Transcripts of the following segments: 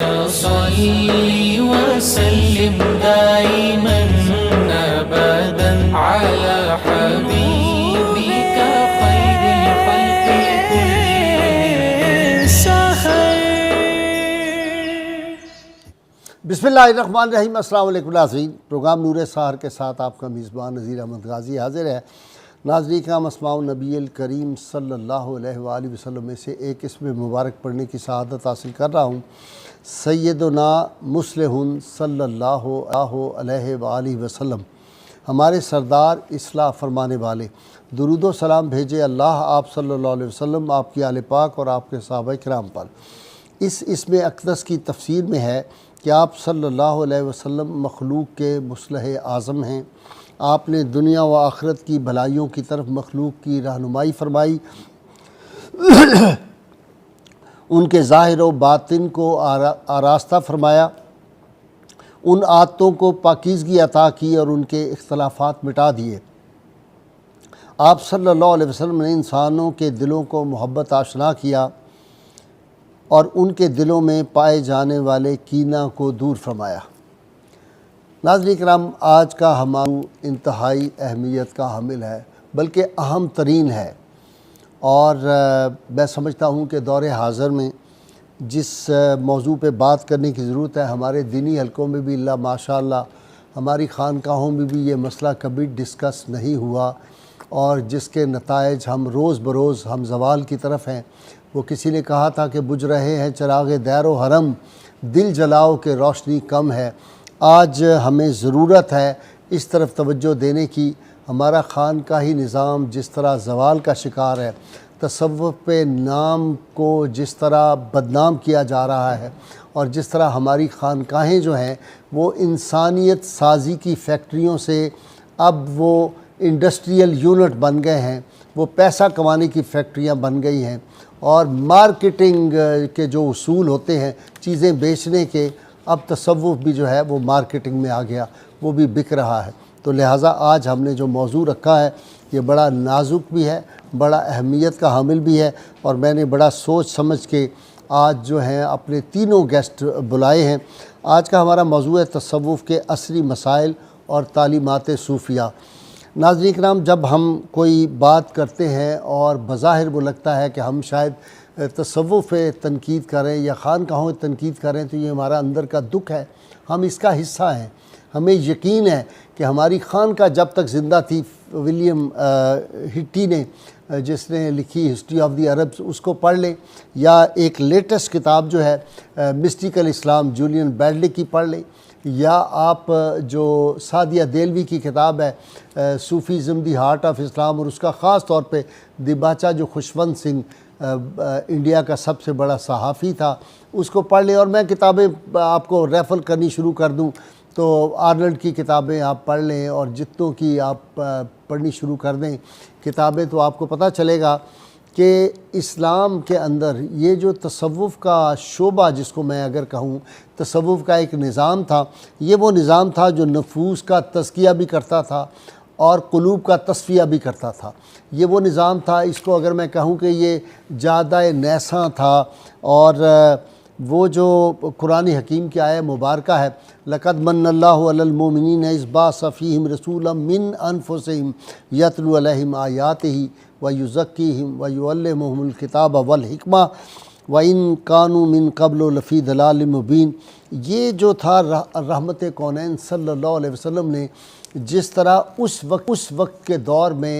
صل وسلم دائما أبدا على حبيبك خير الخلق بسم اللہ الرحمن الرحیم۔ السلام علیکم ناظرین، پروگرام نور سحر کے ساتھ آپ کا میزبان نذیر احمد غازی حاضر ہے۔ ناظرین کرام، اسماء النبی الکریم صلی اللہ علیہ وآلہ وسلم میں سے ایک اسم مبارک پڑھنے کی سعادت حاصل کر رہا ہوں۔ سیدنا مصلح صلی اللہ علیہ وآلہ وسلم، ہمارے سردار اصلاح فرمانے والے، درود و سلام بھیجے اللہ آپ صلی اللہ علیہ وسلم، آپ کی آل پاک اور آپ کے صحابہ کرام پر۔ اس اسم اقدس کی تفسیر میں ہے کہ آپ صلی اللہ علیہ وسلم مخلوق کے مصلح اعظم ہیں۔ آپ نے دنیا و آخرت کی بھلائیوں کی طرف مخلوق کی رہنمائی فرمائی، ان کے ظاہر و باطن کو آراستہ فرمایا، ان عادتوں کو پاکیزگی عطا کی اور ان کے اختلافات مٹا دیے۔ آپ صلی اللہ علیہ وسلم نے انسانوں کے دلوں کو محبت آشنا کیا اور ان کے دلوں میں پائے جانے والے کینہ کو دور فرمایا۔ ناظرین کرام، آج کا ہمارا انتہائی اہمیت کا حامل ہے، بلکہ اہم ترین ہے، اور میں سمجھتا ہوں کہ دور حاضر میں جس موضوع پہ بات کرنے کی ضرورت ہے، ہمارے دینی حلقوں میں بھی اللہ ماشاءاللہ، ہماری خانقاہوں میں بھی یہ مسئلہ کبھی ڈسکس نہیں ہوا، اور جس کے نتائج ہم روز بروز ہم زوال کی طرف ہیں۔ وہ کسی نے کہا تھا کہ بجھ رہے ہیں چراغ دیر و حرم، دل جلاؤ کہ روشنی کم ہے۔ آج ہمیں ضرورت ہے اس طرف توجہ دینے کی۔ ہمارا خانقاہی نظام جس طرح زوال کا شکار ہے، تصوف پہ نام کو جس طرح بدنام کیا جا رہا ہے، اور جس طرح ہماری خانقاہیں جو ہیں وہ انسانیت سازی کی فیکٹریوں سے اب وہ انڈسٹریل یونٹ بن گئے ہیں، وہ پیسہ کمانے کی فیکٹریاں بن گئی ہیں، اور مارکیٹنگ کے جو اصول ہوتے ہیں چیزیں بیچنے کے، اب تصوف بھی جو ہے وہ مارکیٹنگ میں آ گیا، وہ بھی بک رہا ہے۔ تو لہٰذا آج ہم نے جو موضوع رکھا ہے یہ بڑا نازک بھی ہے، بڑا اہمیت کا حامل بھی ہے، اور میں نے بڑا سوچ سمجھ کے آج جو ہیں اپنے تینوں گیسٹ بلائے ہیں۔ آج کا ہمارا موضوع ہے تصوف کے عصری مسائل اور تعلیمات صوفیہ۔ ناظرین کرام، جب ہم کوئی بات کرتے ہیں اور بظاہر وہ لگتا ہے کہ ہم شاید تصوف پہ تنقید کریں یا خانقاہوں پہ تنقید کریں، تو یہ ہمارا اندر کا دکھ ہے، ہم اس کا حصہ ہیں۔ ہمیں یقین ہے کہ ہماری خانقاہ جب تک زندہ تھی، ولیم ہٹی نے جس نے لکھی ہسٹری آف دی عربس، اس کو پڑھ لیں، یا ایک لیٹسٹ کتاب جو ہے مسٹیکل اسلام جولین بیڈلے کی پڑھ لیں، یا آپ جو سعدیہ دہلوی کی کتاب ہے صوفیزم دی ہارٹ آف اسلام، اور اس کا خاص طور پہ دیباچہ جو خوشونت سنگھ انڈیا کا سب سے بڑا صحافی تھا، اس کو پڑھ لیں۔ اور میں کتابیں آپ کو ریفر کرنی شروع کر دوں تو آرنلڈ کی کتابیں آپ پڑھ لیں، اور جتنوں کی آپ پڑھنی شروع کر دیں کتابیں، تو آپ کو پتہ چلے گا کہ اسلام کے اندر یہ جو تصوف کا شعبہ، جس کو میں اگر کہوں تصوف کا ایک نظام تھا، یہ وہ نظام تھا جو نفوس کا تزکیہ بھی کرتا تھا اور قلوب کا تصفیہ بھی کرتا تھا۔ یہ وہ نظام تھا، اس کو اگر میں کہوں کہ یہ جادہ نیساں تھا، اور وہ جو قرآن حکیم کی آیہ مبارکہ ہے، لَقَدْ مَنَّ اللَّهُ عَلَى الْمُؤْمِنِينَ إِذْ بَعَثَ فِيهِمْ رَسُولًا مِّنْ أَنفُسِهِمْ يَتْلُو عَلَيْهِمْ آيَاتِهِ وَيُزَكِّيهِمْ وَيُعَلِّمُهُمُ الْكِتَابَ وَالْحِكْمَةَ وَإِن كَانُوا مِن قَبْلُ لَفِي ضَلَالٍ مُّبِينٍ۔ یہ جو تھا رحمت کونین صلی اللہ علیہ وسلم نے جس طرح اس وقت کے دور میں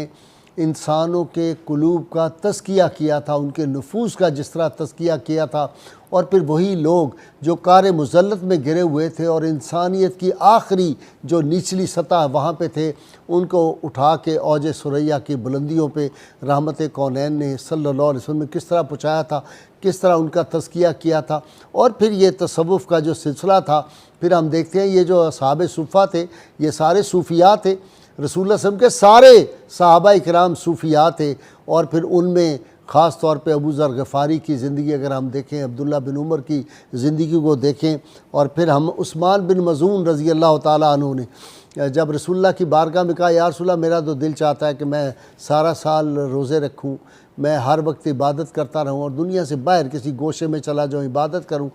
انسانوں کے قلوب کا تزکیہ کیا تھا، ان کے نفوس کا جس طرح تزکیہ کیا تھا، اور پھر وہی لوگ جو کار مذلت میں گرے ہوئے تھے اور انسانیت کی آخری جو نچلی سطح وہاں پہ تھے، ان کو اٹھا کے اوج ثریا کی بلندیوں پہ رحمت کونین نے صلی اللہ علیہ وسلم نے کس طرح پہنچایا تھا، کس طرح ان کا تزکیہ کیا تھا۔ اور پھر یہ تصوف کا جو سلسلہ تھا، پھر ہم دیکھتے ہیں یہ جو اصحاب صفہ تھے، یہ سارے صوفیاء تھے، رسول اللہ صلی اللہ علیہ وسلم کے سارے صحابہ کرام صوفیاء تھے، اور پھر ان میں خاص طور پہ ابو ذر غفاری کی زندگی اگر ہم دیکھیں، عبداللہ بن عمر کی زندگی کو دیکھیں، اور پھر ہم عثمان بن مظعون رضی اللہ تعالیٰ عنہ نے جب رسول اللہ کی بارگاہ میں کہا، یا رسول اللہ میرا تو دل چاہتا ہے کہ میں سارا سال روزے رکھوں، میں ہر وقت عبادت کرتا رہوں اور دنیا سے باہر کسی گوشے میں چلا جاؤں عبادت کروں،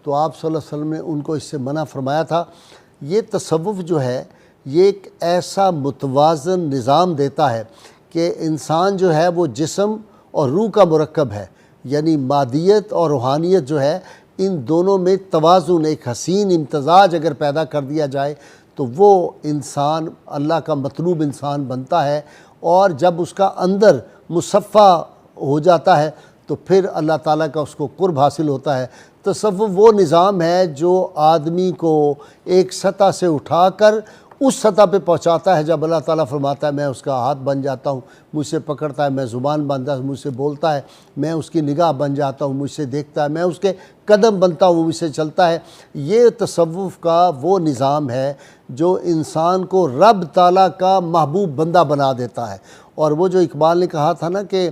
تو آپ صلی اللہ علیہ وسلم نے ان کو اس سے منع فرمایا تھا۔ یہ تصوف جو ہے یہ ایک ایسا متوازن نظام دیتا ہے کہ انسان جو ہے وہ جسم اور روح کا مرکب ہے، یعنی مادیت اور روحانیت جو ہے ان دونوں میں توازن، ایک حسین امتزاج اگر پیدا کر دیا جائے تو وہ انسان اللہ کا مطلوب انسان بنتا ہے، اور جب اس کا اندر مصفہ ہو جاتا ہے تو پھر اللہ تعالیٰ کا اس کو قرب حاصل ہوتا ہے۔ تصوف وہ نظام ہے جو آدمی کو ایک سطح سے اٹھا کر اس سطح پہ پہنچاتا ہے جب اللہ تعالیٰ فرماتا ہے میں اس کا ہاتھ بن جاتا ہوں، مجھ سے پکڑتا ہے، میں زبان بنتا ہے، مجھ سے بولتا ہے، میں اس کی نگاہ بن جاتا ہوں، مجھ سے دیکھتا ہے، میں اس کے قدم بنتا ہوں، مجھ سے چلتا ہے۔ یہ تصوف کا وہ نظام ہے جو انسان کو رب تعالیٰ کا محبوب بندہ بنا دیتا ہے۔ اور وہ جو اقبال نے کہا تھا نا کہ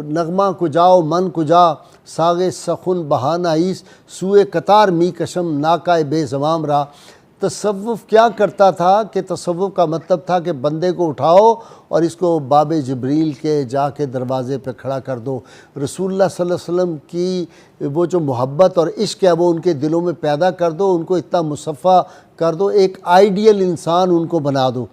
نغمہ کجاؤ من کجا ساغ سخن بہانہ ایس سوئے قطار می کشم ناکائے بے زمام را۔ تصوف کیا کرتا تھا کہ تصوف کا مطلب تھا کہ بندے کو اٹھاؤ اور اس کو باب جبریل کے جا کے دروازے پہ کھڑا کر دو، رسول اللہ صلی اللہ علیہ وسلم کی وہ جو محبت اور عشق ہے وہ ان کے دلوں میں پیدا کر دو، ان کو اتنا مصفہ کر دو، ایک آئیڈیل انسان ان کو بنا دو۔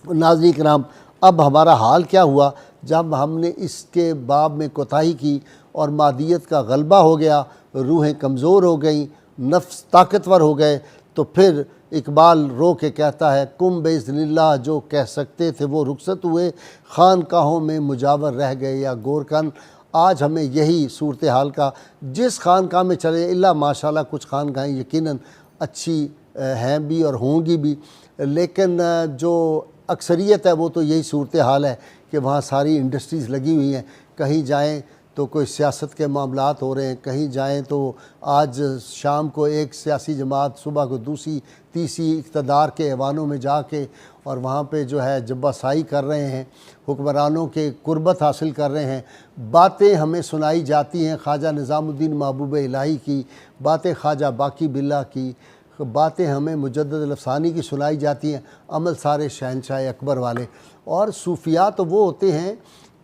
ناظرین کرام، اب ہمارا حال کیا ہوا جب ہم نے اس کے باب میں کوتاہی کی اور مادیت کا غلبہ ہو گیا، روحیں کمزور ہو گئیں، نفس طاقتور ہو گئے، تو پھر اقبال رو کے کہتا ہے کم باذن اللہ جو کہہ سکتے تھے وہ رخصت ہوئے، خانقاہوں میں مجاور رہ گئے یا گورکن۔ آج ہمیں یہی صورتحال کا جس خانقاہ میں چلے، اللہ ماشاءاللہ کچھ خانقاہیں یقیناً اچھی ہیں بھی اور ہوں گی بھی، لیکن جو اکثریت ہے وہ تو یہی صورتحال ہے کہ وہاں ساری انڈسٹریز لگی ہوئی ہیں، کہیں جائیں تو کوئی سیاست کے معاملات ہو رہے ہیں، کہیں جائیں تو آج شام کو ایک سیاسی جماعت، صبح کو دوسری تیسری اقتدار کے ایوانوں میں جا کے اور وہاں پہ جو ہے جبہ سائی کر رہے ہیں، حکمرانوں کے قربت حاصل کر رہے ہیں۔ باتیں ہمیں سنائی جاتی ہیں خواجہ نظام الدین محبوب الہی کی، باتیں خواجہ باقی باللہ کی، باتیں ہمیں مجدد الافسانی کی سنائی جاتی ہیں، عمل سارے شہنشاہ اکبر والے۔ اور صوفیاء تو وہ ہوتے ہیں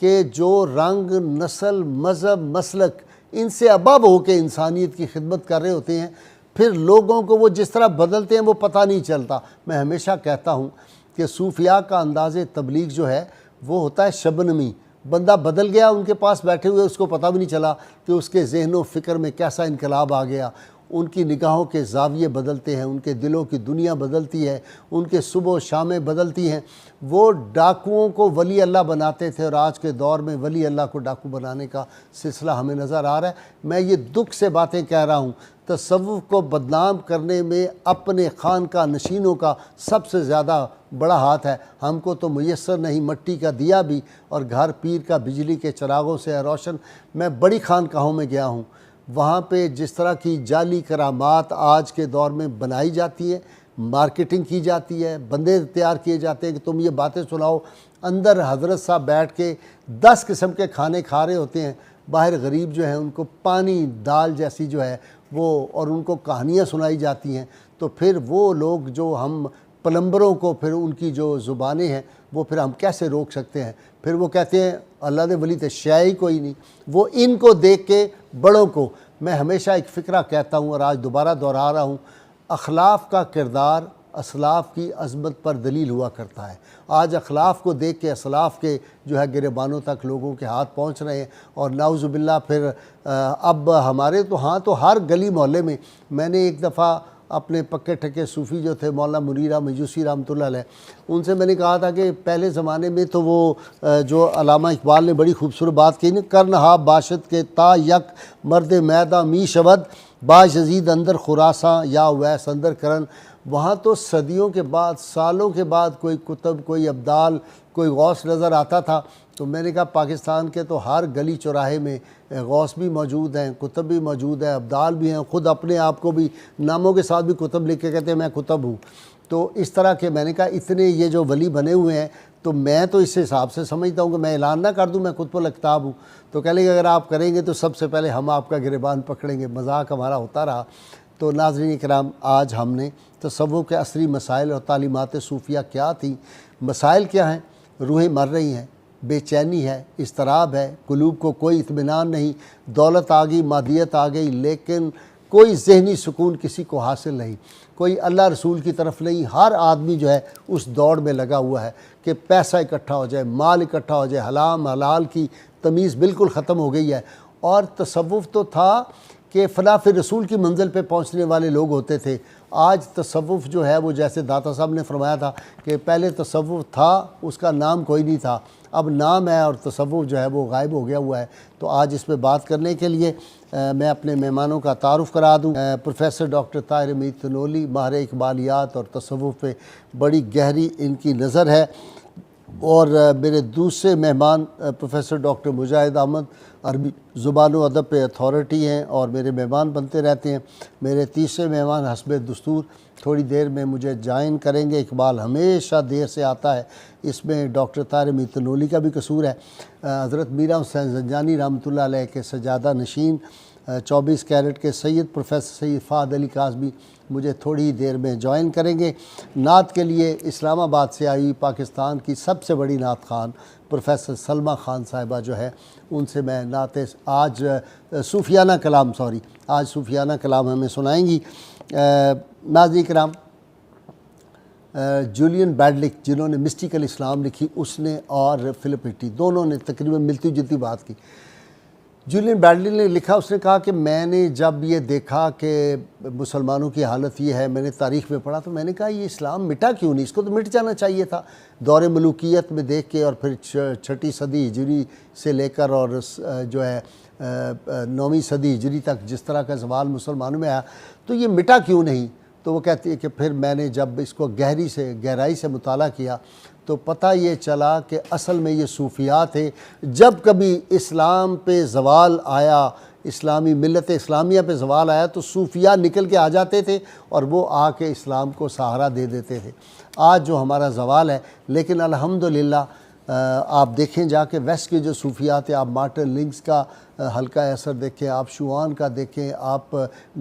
کہ جو رنگ، نسل، مذہب، مسلک ان سے ابب ہو کے انسانیت کی خدمت کر رہے ہوتے ہیں، پھر لوگوں کو وہ جس طرح بدلتے ہیں وہ پتہ نہیں چلتا۔ میں ہمیشہ کہتا ہوں کہ صوفیاء کا انداز تبلیغ جو ہے وہ ہوتا ہے شبنمی، بندہ بدل گیا ان کے پاس بیٹھے ہوئے، اس کو پتہ بھی نہیں چلا کہ اس کے ذہن و فکر میں کیسا انقلاب آ گیا۔ ان کی نگاہوں کے زاویے بدلتے ہیں، ان کے دلوں کی دنیا بدلتی ہے، ان کے صبح و شامیں بدلتی ہیں۔ وہ ڈاکوؤں کو ولی اللہ بناتے تھے اور آج کے دور میں ولی اللہ کو ڈاکو بنانے کا سلسلہ ہمیں نظر آ رہا ہے۔ میں یہ دکھ سے باتیں کہہ رہا ہوں، تصوف کو بدنام کرنے میں اپنے خانقاہ نشینوں کا سب سے زیادہ بڑا ہاتھ ہے۔ ہم کو تو میسر نہیں مٹی کا دیا بھی، اور گھر پیر کا بجلی کے چراغوں سے ہے روشن۔ میں بڑی خانقاہوں میں گیا ہوں، وہاں پہ جس طرح کی جعلی کرامات آج کے دور میں بنائی جاتی ہے، مارکیٹنگ کی جاتی ہے، بندے تیار کیے جاتے ہیں کہ تم یہ باتیں سناؤ، اندر حضرت صاحب بیٹھ کے 10 قسم کے کھانے کھا رہے ہوتے ہیں، باہر غریب جو ہیں ان کو پانی دال جیسی جو ہے وہ، اور ان کو کہانیاں سنائی جاتی ہیں۔ تو پھر وہ لوگ جو ہم پلمبروں کو پھر ان کی جو زبانیں ہیں وہ پھر ہم کیسے روک سکتے ہیں؟ پھر وہ کہتے ہیں اللہ نے ولی تو شے ہی کوئی نہیں۔ وہ ان کو دیکھ کے بڑوں کو، میں ہمیشہ ایک فقرہ کہتا ہوں اور آج دوبارہ دہرا رہا ہوں، اخلاف کا کردار اسلاف کی عظمت پر دلیل ہوا کرتا ہے۔ آج اخلاف کو دیکھ کے اسلاف کے جو ہے گریبانوں تک لوگوں کے ہاتھ پہنچ رہے ہیں، اور نعوذ باللہ پھر اب ہمارے تو ہاں تو ہر گلی محلے میں، میں نے ایک دفعہ اپنے پکے ٹھکے صوفی جو تھے مولانا منیر میوسی رحمۃ اللہ علیہ، ان سے میں نے کہا تھا کہ پہلے زمانے میں تو وہ جو علامہ اقبال نے بڑی خوبصورت بات کہی نا، کرنہا باشد کے تا یک مرد میدہ می شود با یزید اندر خراساں یا ویس اندر کرن۔ وہاں تو صدیوں کے بعد، سالوں کے بعد کوئی کتب، کوئی ابدال، کوئی غوث نظر آتا تھا۔ تو میں نے کہا پاکستان کے تو ہر گلی چوراہے میں غوث بھی موجود ہیں، کتب بھی موجود ہیں، ابدال بھی ہیں، خود اپنے آپ کو بھی ناموں کے ساتھ بھی کتب لکھ کے کہتے ہیں میں کتب ہوں۔ تو اس طرح کے میں نے کہا اتنے یہ جو ولی بنے ہوئے ہیں، تو میں تو اس حساب سے سمجھتا ہوں کہ میں اعلان نہ کر دوں میں کتب الکتاب ہوں، تو کہہ لیں کہ اگر آپ کریں گے تو سب سے پہلے ہم آپ کا گریبان پکڑیں گے۔ مذاق ہمارا ہوتا رہا۔ تو ناظرین کرام، آج ہم نے تصوف کے عصری مسائل اور تعلیمات صوفیہ کیا تھیں، مسائل کیا ہیں؟ روحیں مر رہی ہیں، بے چینی ہے، اضطراب ہے، قلوب کو کوئی اطمینان نہیں، دولت آ گئی، مادیت آ گئی، لیکن کوئی ذہنی سکون کسی کو حاصل نہیں، کوئی اللہ رسول کی طرف نہیں۔ ہر آدمی جو ہے اس دوڑ میں لگا ہوا ہے کہ پیسہ اکٹھا ہو جائے، مال اکٹھا ہو جائے، حرام حلال کی تمیز بالکل ختم ہو گئی ہے۔ اور تصوف تو تھا کہ فلاح فی رسول کی منزل پہ پہنچنے والے لوگ ہوتے تھے۔ آج تصوف جو ہے وہ جیسے داتا صاحب نے فرمایا تھا کہ پہلے تصوف تھا، اس کا نام کوئی نہیں تھا، اب نام ہے اور تصوف جو ہے وہ غائب ہو گیا ہوا ہے۔ تو آج اس پہ بات کرنے کے لیے میں اپنے مہمانوں کا تعارف کرا دوں۔ پروفیسر ڈاکٹر طاہر حمید تنولی، ماہر اقبالیات اور تصوف پہ بڑی گہری ان کی نظر ہے۔ اور میرے دوسرے مہمان پروفیسر ڈاکٹر مجاہد احمد، عربی زبان و ادب پہ اتھارٹی ہیں اور میرے مہمان بنتے رہتے ہیں۔ میرے تیسرے مہمان حسب دستور تھوڑی دیر میں مجھے جوائن کریں گے۔ اقبال ہمیشہ دیر سے آتا ہے، اس میں ڈاکٹر طاہر حمید تنولی کا بھی قصور ہے۔ حضرت میرا حسین زنجانی رحمۃ اللہ علیہ کے سجادہ نشین 24 کیرٹ کے سید پروفیسر سید فہد علی کاظمی مجھے تھوڑی دیر میں جوائن کریں گے۔ نعت کے لیے اسلام آباد سے آئی پاکستان کی سب سے بڑی نعت خوان پروفیسر سلمہ خان صاحبہ جو ہے، ان سے میں نعت آج صوفیانہ کلام ہمیں سنائیں گی۔ ناظرین کرام، جولین بیڈلک جنہوں نے مسٹیکل اسلام لکھی، اس نے اور فلپ ہٹی دونوں نے تقریباً ملتی جلتی بات کی۔ جولین بیڈلک نے لکھا، اس نے کہا کہ میں نے جب یہ دیکھا کہ مسلمانوں کی حالت یہ ہے، میں نے تاریخ میں پڑھا تو میں نے کہا یہ اسلام مٹا کیوں نہیں، اس کو تو مٹ جانا چاہیے تھا۔ دور ملوکیت میں دیکھ کے اور پھر 6 صدی ہجری سے لے کر اور جو ہے 9ویں صدی ہجری تک جس طرح کا زوال مسلمانوں میں آیا، تو یہ مٹا کیوں نہیں؟ تو وہ کہتی ہے کہ پھر میں نے جب اس کو گہرائی سے مطالعہ کیا تو پتہ یہ چلا کہ اصل میں یہ صوفیاء تھے۔ جب کبھی اسلام پہ زوال آیا، اسلامی ملت اسلامیہ پہ زوال آیا تو صوفیاء نکل کے آ جاتے تھے اور وہ آ کے اسلام کو سہارا دے دیتے تھے۔ آج جو ہمارا زوال ہے، لیکن الحمدللہ آپ دیکھیں جا کے ویسٹ کے جو صوفیاء تھے، آپ مارٹن لنکس کا حلقہ اثر دیکھیں، آپ شوان کا دیکھیں، آپ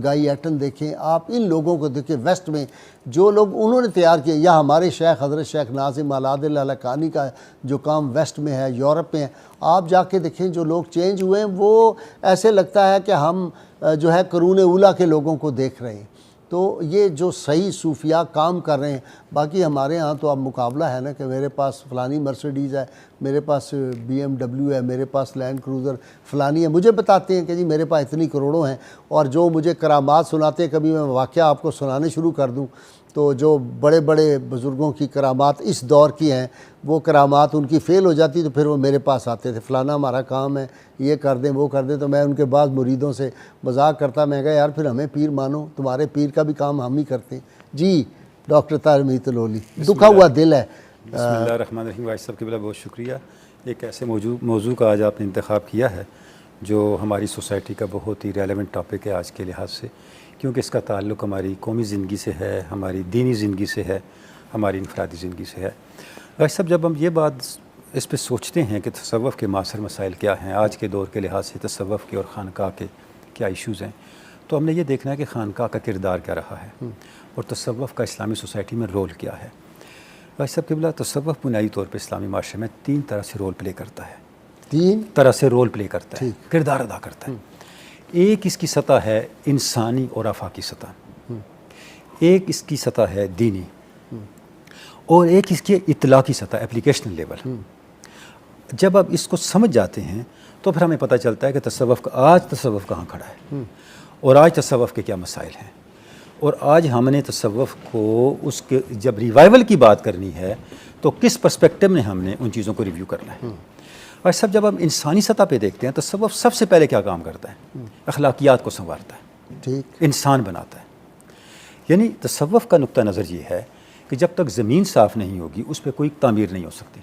گائی ایٹن دیکھیں، آپ ان لوگوں کو دیکھیں ویسٹ میں جو لوگ انہوں نے تیار کیے، یا ہمارے شیخ حضرت شیخ ناظم العادل الحقانی کا جو کام ویسٹ میں ہے، یورپ میں ہے، آپ جا کے دیکھیں جو لوگ چینج ہوئے ہیں وہ ایسے لگتا ہے کہ ہم جو ہے قرون اولیٰ کے لوگوں کو دیکھ رہے ہیں۔ تو یہ جو صحیح صوفیاء کام کر رہے ہیں، باقی ہمارے ہاں تو اب مقابلہ ہے نا کہ میرے پاس فلانی مرسیڈیز ہے، میرے پاس BMW ہے، میرے پاس لینڈ کروزر فلانی ہے، مجھے بتاتے ہیں کہ جی میرے پاس اتنی کروڑوں ہیں، اور جو مجھے کرامات سناتے ہیں، کبھی میں واقعہ آپ کو سنانے شروع کر دوں تو جو بڑے بڑے بزرگوں کی کرامات اس دور کی ہیں، وہ کرامات ان کی فیل ہو جاتی تو پھر وہ میرے پاس آتے تھے، فلانا ہمارا کام ہے، یہ کر دیں وہ کر دیں۔ تو میں ان کے بعض مریدوں سے مذاق کرتا، میں کہا یار پھر ہمیں پیر مانو، تمہارے پیر کا بھی کام ہم ہی کرتے ہیں۔ جی ڈاکٹر طاہر حمید تنولی، دکھا ہوا دل ہے۔ بسم اللہ الرحمن الرحیم۔ واحد صاحب کے بلا بہت شکریہ، ایک ایسے موضوع کا آج آپ نے انتخاب کیا ہے جو ہماری سوسائٹی کا بہت ہی ریلیونٹ ٹاپک ہے آج کے لحاظ سے، کیونکہ اس کا تعلق ہماری قومی زندگی سے ہے، ہماری دینی زندگی سے ہے، ہماری انفرادی زندگی سے ہے۔ واحد صاحب، جب ہم یہ بات اس پہ سوچتے ہیں کہ تصوف کے معاصر مسائل کیا ہیں، آج کے دور کے لحاظ سے تصوف کے اور خانقاہ کے کیا ایشوز ہیں، تو ہم نے یہ دیکھنا ہے کہ خانقاہ کا کردار کیا رہا ہے اور تصوف کا اسلامی سوسائٹی میں رول کیا ہے۔ واحد صاحب قبلہ، تصوف بنیادی طور پہ اسلامی معاشرے میں 3 طرح سے رول پلے کرتا ہے، 3 طرح سے رول پلے کرتا ہے، کردار ادا کرتا ہے۔ ایک اس کی سطح ہے انسانی اور آفاقی سطح، ایک اس کی سطح ہے دینی، اور ایک اس کی اطلاقی سطح اپلیکیشنل لیول۔ جب آپ اس کو سمجھ جاتے ہیں تو پھر ہمیں پتہ چلتا ہے کہ آج تصوف کہاں کھڑا ہے اور آج تصوف کے کیا مسائل ہیں، اور آج ہم نے تصوف کو اس کے جب ریوائول کی بات کرنی ہے تو کس پرسپیکٹو میں ہم نے ان چیزوں کو ریویو کرنا ہے۔ اور سب جب ہم انسانی سطح پہ دیکھتے ہیں، تصوف سب سے پہلے کیا کام کرتا ہے؟ اخلاقیات کو سنوارتا ہے، انسان بناتا ہے۔ یعنی تصوف کا نقطہ نظر یہ ہے کہ جب تک زمین صاف نہیں ہوگی اس پہ کوئی تعمیر نہیں ہو سکتی۔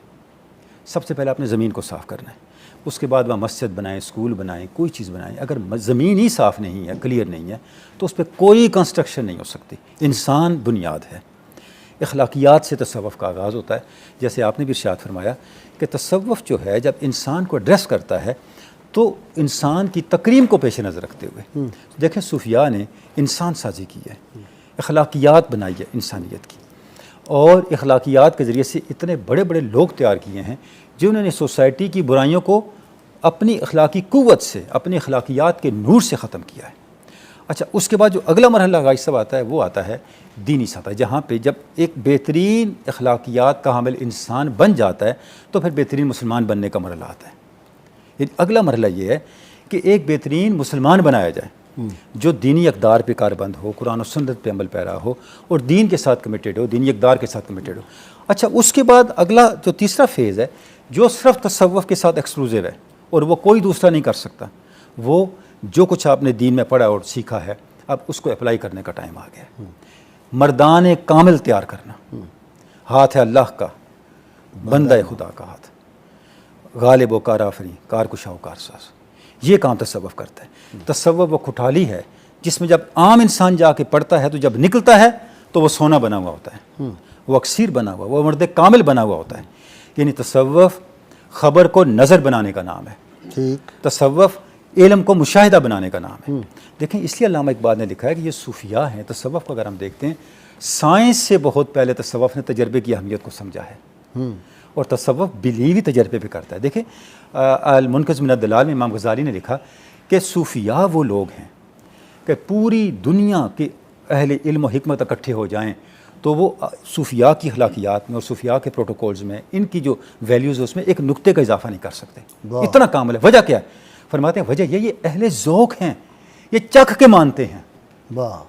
سب سے پہلے اپنے زمین کو صاف کرنا ہے، اس کے بعد وہاں مسجد بنائیں، اسکول بنائیں، کوئی چیز بنائیں۔ اگر زمین ہی صاف نہیں ہے، کلیئر نہیں ہے، تو اس پہ کوئی کنسٹرکشن نہیں ہو سکتی۔ انسان بنیاد ہے۔ اخلاقیات سے تصوف کا آغاز ہوتا ہے، جیسے آپ نے بھی ارشاد فرمایا کہ تصوف جو ہے جب انسان کو ایڈریس کرتا ہے تو انسان کی تکریم کو پیش نظر رکھتے ہوئے دیکھیں صوفیاء نے انسان سازی کی ہے، اخلاقیات بنائی ہے انسانیت کی، اور اخلاقیات کے ذریعے سے اتنے بڑے بڑے لوگ تیار کیے ہیں جنہوں نے سوسائٹی کی برائیوں کو اپنی اخلاقی قوت سے، اپنی اخلاقیات کے نور سے ختم کیا ہے۔ اچھا، اس کے بعد جو اگلا مرحلہ غائب صاحب آتا ہے وہ آتا ہے دینی سطح، جہاں پہ جب ایک بہترین اخلاقیات کا حامل انسان بن جاتا ہے تو پھر بہترین مسلمان بننے کا مرحلہ آتا ہے۔ یعنی اگلا مرحلہ یہ ہے کہ ایک بہترین مسلمان بنایا جائے جو دینی اقدار پہ کاربند ہو، قرآن و سنت پہ عمل پیرا ہو اور دین کے ساتھ کمیٹیڈ ہو، دینی اقدار کے ساتھ کمیٹیڈ ہو۔ اچھا، اس کے بعد اگلا جو تیسرا فیز ہے جو صرف تصوف کے ساتھ ایکسکلوزیو ہے اور وہ کوئی دوسرا نہیں کر سکتا، وہ جو کچھ آپ نے دین میں پڑھا اور سیکھا ہے اب اس کو اپلائی کرنے کا ٹائم آ گیا ہے۔ مردان کامل تیار کرنا، ہاتھ ہے اللہ کا، بندہ خدا کا ہاتھ، غالب و کار آفری، کار کشا و کار ساز، یہ کام تصوف کرتا ہے۔ تصوف وہ کھٹالی ہے جس میں جب عام انسان جا کے پڑھتا ہے تو جب نکلتا ہے تو وہ سونا بنا ہوا ہوتا ہے، وہ اکسیر بنا ہوا، وہ مرد کامل بنا ہوا ہوتا ہے۔ یعنی تصوف خبر کو نظر بنانے کا نام ہے، ٹھیک، تصوف علم کو مشاہدہ بنانے کا نام ہے۔ دیکھیں، اس لیے علامہ اقبال نے لکھا ہے کہ یہ صوفیاء ہیں۔ تصوف کو اگر ہم دیکھتے ہیں، سائنس سے بہت پہلے تصوف نے تجربے کی اہمیت کو سمجھا ہے، اور تصوف بلیوی تجربے پہ کرتا ہے۔ دیکھیں، المنقذ من الضلال میں امام غزالی نے لکھا کہ صوفیاء وہ لوگ ہیں کہ پوری دنیا کے اہل علم و حکمت اکٹھے ہو جائیں تو وہ صوفیاء کی اخلاقیات میں اور صوفیاء کے پروٹوکولز میں، ان کی جو ویلیوز ہے اس میں ایک نقطے کا اضافہ نہیں کر سکتے، اتنا کامل ہے۔ وجہ کیا ہے؟ فرماتے ہیں وجہ یہ اہل ذوق ہیں، یہ چکھ کے مانتے ہیں،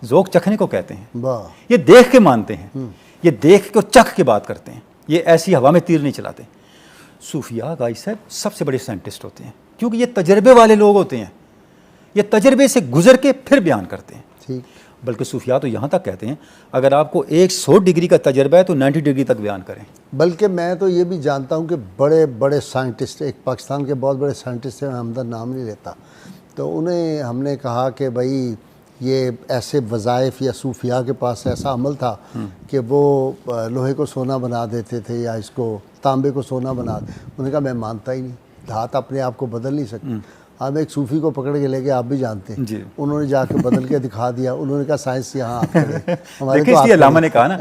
ذوق چکھنے کو کہتے ہیں، یہ دیکھ کے مانتے ہیں، یہ دیکھ کے اور چکھ کے بات کرتے ہیں، یہ ایسی ہوا میں تیر نہیں چلاتے۔ صوفیاء غازی صاحب سب سے بڑے سائنٹسٹ ہوتے ہیں کیونکہ یہ تجربے والے لوگ ہوتے ہیں، یہ تجربے سے گزر کے پھر بیان کرتے ہیں۔ بلکہ صوفیاء تو یہاں تک کہتے ہیں اگر آپ کو 100 ڈگری کا تجربہ ہے تو 90 ڈگری تک بیان کریں۔ بلکہ میں تو یہ بھی جانتا ہوں کہ بڑے بڑے سائنٹسٹ، ایک پاکستان کے بہت بڑے سائنٹسٹ ہیں، میں ہمدرد نام نہیں لیتا، تو انہیں ہم نے کہا کہ بھائی یہ ایسے وظائف یا صوفیاء کے پاس ایسا عمل تھا کہ وہ لوہے کو سونا بنا دیتے تھے یا اس کو تانبے کو سونا بنا دیتے۔ انہوں نے کہا میں مانتا ہی نہیں، دھات اپنے آپ کو بدل نہیں سکتی۔ ہم ایک صوفی کو پکڑ کے لے گئے، آپ بھی جانتے ہیں، انہوں نے جا کے بدل کے دکھا دیا، انہوں نے کہا سائنس یہاں آپ کرے۔ دیکھیں، اس لیے علامہ نے کہا نا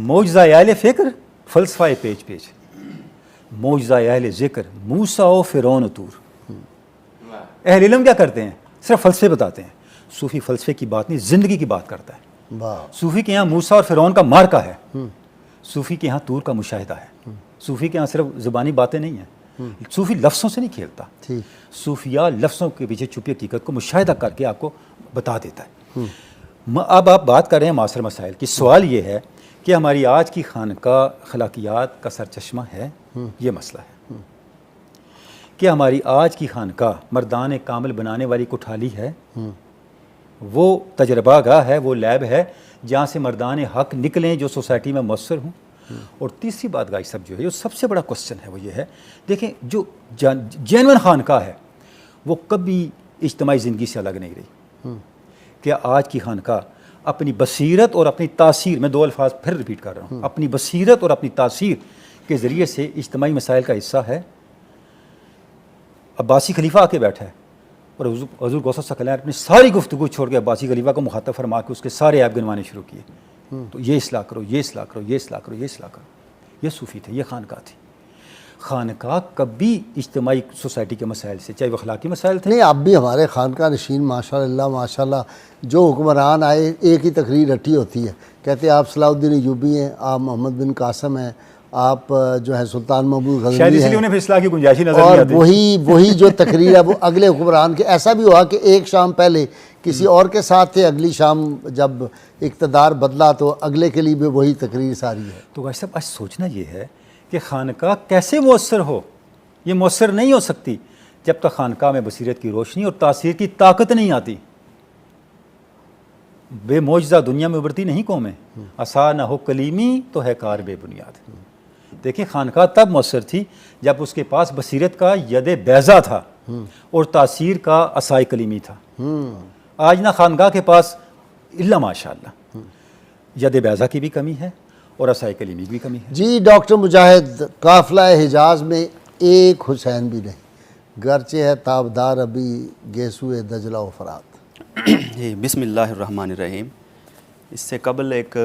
معجزہ اہل فکر فلسفہ پیچ پیچ، معجزہ اہل ذکر موسیٰ و فرعون و طور۔ اہل علم کیا کرتے ہیں؟ صرف فلسفے بتاتے ہیں۔ صوفی فلسفے کی بات نہیں، زندگی کی بات کرتا ہے۔ صوفی کے یہاں موسیٰ اور فرعون کا مارکا ہے، صوفی کے یہاں طور کا مشاہدہ ہے، صوفی کے یہاں صرف زبانی باتیں نہیں ہیں، صوفی لفظوں سے نہیں کھیلتا، صوفیاء لفظوں کے پیچھے چھپی حقیقت کو مشاہدہ کر کے آپ کو بتا دیتا ہے۔ اب آپ بات کر رہے ہیں معاصر مسائل کی، سوال یہ ہے کہ ہماری آج کی خانقاہ اخلاقیات کا سرچشمہ ہے، یہ مسئلہ ہے کہ ہماری آج کی خانقاہ مردان کامل بنانے والی کٹھالی ہے، وہ تجربہ گاہ ہے، وہ لیب ہے جہاں سے مردان حق نکلیں جو سوسائٹی میں مؤثر ہوں۔ اور تیسری بات غازی صاحب جو ہے، جو سب سے بڑا کوسچن ہے وہ یہ ہے، دیکھیں جو جینوئن خانقاہ ہے وہ کبھی اجتماعی زندگی سے الگ نہیں رہی۔ کیا آج کی خانقاہ اپنی بصیرت اور اپنی تاثیر، میں 2 الفاظ پھر ریپیٹ کر رہا ہوں، اپنی بصیرت اور اپنی تاثیر کے ذریعے سے اجتماعی مسائل کا حصہ ہے؟ عباسی خلیفہ آ کے بیٹھا ہے اور حضور غوث ثقلین اپنی ساری گفتگو چھوڑ کے عباسی خلیفہ کو مخاطب فرما کے اس کے سارے عیب گنوانے شروع کیے، تو یہ اصلاح کرو، یہ اصلاح کرو، یہ اصلاح کرو، یہ اصلاح کرو۔ یہ صوفی تھے، یہ خانقاہ تھی۔ خانقاہ کبھی اجتماعی سوسائٹی کے مسائل سے، چاہے وہ اخلاقی مسائل تھے، نہیں، اب بھی ہمارے خانقاہ نشین ماشاءاللہ جو حکمران آئے ایک ہی تقریر رٹی ہوتی ہے، کہتے ہیں آپ صلاح الدین ایوبی ہیں، آپ محمد بن قاسم ہیں، آپ جو ہے سلطان محمود شاید غزنوی اس لیے ہیں، انہیں پھر اصلاح کی گنجائش ہی نظر اور نہیں آتی۔ وہی جو تقریر ہے وہ اگلے حکمران کے، ایسا بھی ہوا کہ ایک شام پہلے کسی اور کے ساتھ تھے، اگلی شام جب اقتدار بدلا تو اگلے کے لیے بھی وہی تقریر ساری ہے۔ تو غازی صاحب آج سوچنا یہ ہے کہ خانقاہ کیسے مؤثر ہو؟ یہ مؤثر نہیں ہو سکتی جب تک خانقاہ میں بصیرت کی روشنی اور تاثیر کی طاقت نہیں آتی۔ بے معجزہ دنیا میں ابھرتی نہیں قومیں، عصا نہ ہو کلیمی تو ہے کار بے بنیاد۔ دیکھیں، خانقاہ تب مؤثر تھی جب اس کے پاس بصیرت کا ید بیضا تھا اور تاثیر کا عصائے کلیمی تھا۔ آج نہ خانقاہ کے پاس الا ماشاءاللہ ید بیضا کی بھی کمی ہے اور عصائے کلیمی کی بھی کمی ہے۔ جی ڈاکٹر مجاہد، قافلہ حجاز میں ایک حسین بھی نہیں، گرچہ ہے تابدار ابھی گیسوئے دجلہ و فرات۔ جی بسم اللہ الرحمن الرحیم۔ اس سے قبل ایک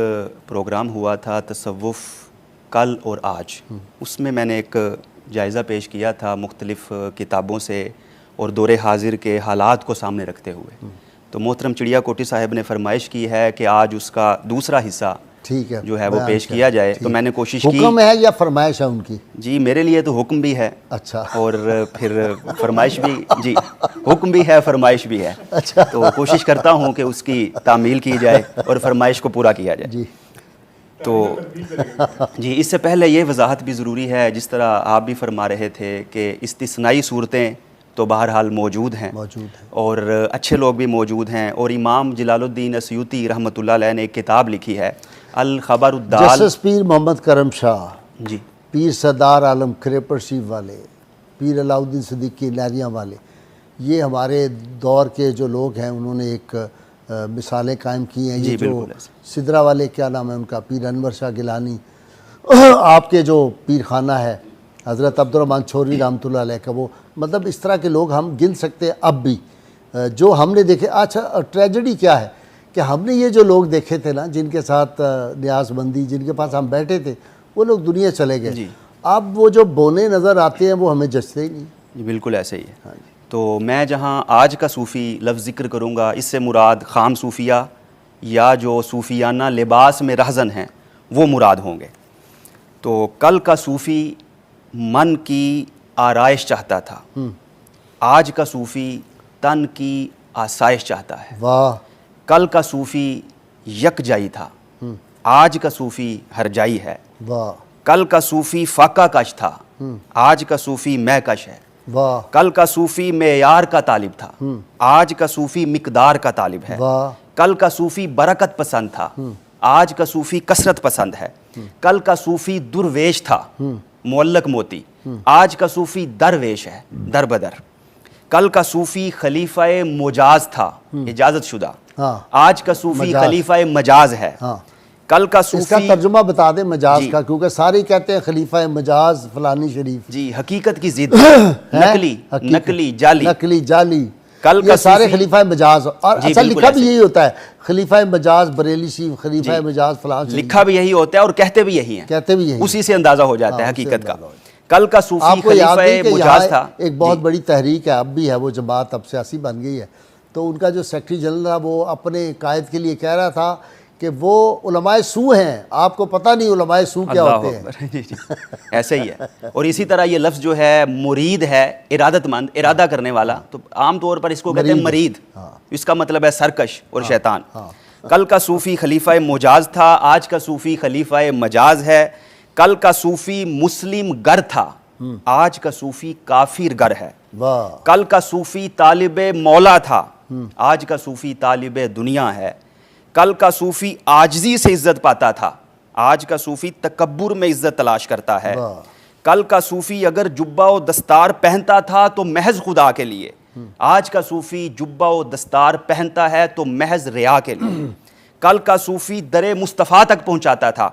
پروگرام ہوا تھا تصوف کل اور آج، اس میں نے ایک جائزہ پیش کیا تھا مختلف کتابوں سے اور دور حاضر کے حالات کو سامنے رکھتے ہوئے. تو محترم چڑیا کوٹی صاحب نے فرمائش کی ہے کہ آج اس کا دوسرا حصہ ٹھیک ہے جو ہے وہ پیش کیا جائے. تو میں نے کوشش کی. حکم ہے یا فرمائش ہے ان کی؟ جی میرے لیے تو حکم بھی ہے، اچھا، اور پھر فرمائش بھی. جی حکم بھی ہے، فرمائش بھی ہے. اچھا، تو کوشش کرتا ہوں کہ اس کی تعمیل کی جائے اور فرمائش کو پورا کیا جائے. جی تو جی اس سے پہلے یہ وضاحت بھی ضروری ہے، جس طرح آپ بھی فرما رہے تھے کہ استثنائی صورتیں تو بہرحال موجود ہیں اور اچھے لوگ بھی موجود ہیں. اور امام جلال الدین اسیوطی رحمۃ اللہ علیہ نے ایک کتاب لکھی ہے الخبر الدال. جسٹس پیر محمد کرم شاہ، جی پیر سردار عالم کریپر شیف والے، پیر علاؤدین صدیقی ناریاں والے، یہ ہمارے دور کے جو لوگ ہیں انہوں نے ایک مثالیں قائم کی ہیں. یہ جو سدرا والے کیا نام ہے ان کا، پیر انور شاہ گیلانی، آپ کے جو پیر خانہ ہے حضرت عبدالرحمن چھوری رحمۃ اللہ علیہ کا، وہ مطلب اس طرح کے لوگ ہم گن سکتے ہیں اب بھی جو ہم نے دیکھے. اچھا ٹریجڈی کیا ہے کہ ہم نے یہ جو لوگ دیکھے تھے نا، جن کے ساتھ نیاز بندی، جن کے پاس ہم بیٹھے تھے، وہ لوگ دنیا چلے گئے. اب وہ جو بونے نظر آتے ہیں وہ ہمیں جچتے ہی نہیں. جی بالکل ایسے ہی ہے. تو میں جہاں آج کا صوفی لفظ ذکر کروں گا، اس سے مراد خام صوفیہ یا جو صوفیانہ لباس میں رہزن ہیں وہ مراد ہوں گے. تو کل کا صوفی من کی آرائش چاہتا تھا، آج کا صوفی تن کی آسائش چاہتا ہے. واہ. کل کا صوفی یکجائی تھا، آج کا صوفی ہرجائی ہے. واہ. کل کا صوفی فاقہ کش تھا، آج کا صوفی میں کش ہے. واہ. کل کا صوفی معیار کا طالب تھا، آج کا صوفی مقدار کا طالب ہے. واہ. کل کا صوفی برکت پسند تھا، آج کا صوفی کثرت پسند ہے. کل کا صوفی درویش تھا، معلق موتی، آج کا صوفی درویش ہے در بدر. کل کا صوفی خلیفہ مجاز تھا، اجازت شدہ، آج کا صوفی خلیفہ مجاز ہے. کل کا صوفی، اس کا ترجمہ بتا دیں مجاز کا، کیونکہ سارے کہتے ہیں خلیفہ مجاز فلانی شریف. جی حقیقت کی ضد، نقلی جعلی، نقلی جعلی، کل کا سارے خلیفہ مجاز. اور اصل لکھا بھی یہی ہوتا ہے، خلیفہ مجاز بریلی شریف، خلیفہ مجاز فلان شریف، لکھا بھی یہی ہوتا ہے اور کہتے بھی یہی ہیں، کہتے بھی یہی، اسی سے اندازہ ہو جاتا ہے حقیقت کا. کل کا صوفی خلیفہ مجاز تھا. ایک بہت بڑی تحریک ہے، اب بھی ہے، وہ جماعت اب سیاسی بن گئی ہے. تو ان کا جو سیکرٹری جنرل تھا وہ اپنے قائد کے لیے کہہ رہا تھا کہ وہ علماء سو ہیں، آپ کو پتہ نہیں علماء سو کیا ہوتے ہیں. جی ایسے ہی ہے. اور اسی طرح یہ لفظ جو ہے مرید ہے، ارادت مند، ارادہ کرنے والا، تو عام طور پر اس کو کہتے ہیں مرید. اس کا مطلب ہے سرکش اور شیطان. کل کا صوفی خلیفہ مجاز تھا، آج کا صوفی خلیفہ مجاز ہے. کل کا صوفی مسلم گر تھا، آج کا صوفی کافر گر ہے. کل کا صوفی طالب مولا تھا، آج کا صوفی طالب دنیا ہے. کل کا صوفی عاجزی سے عزت پاتا تھا، آج کا صوفی تکبر میں عزت تلاش کرتا ہے. کل کا صوفی اگر جبہ و دستار پہنتا تھا تو محض خدا کے لیے، آج کا صوفی جبہ و دستار پہنتا ہے تو محض ریا کے لیے. کل کا صوفی در مصطفیٰ تک پہنچاتا تھا،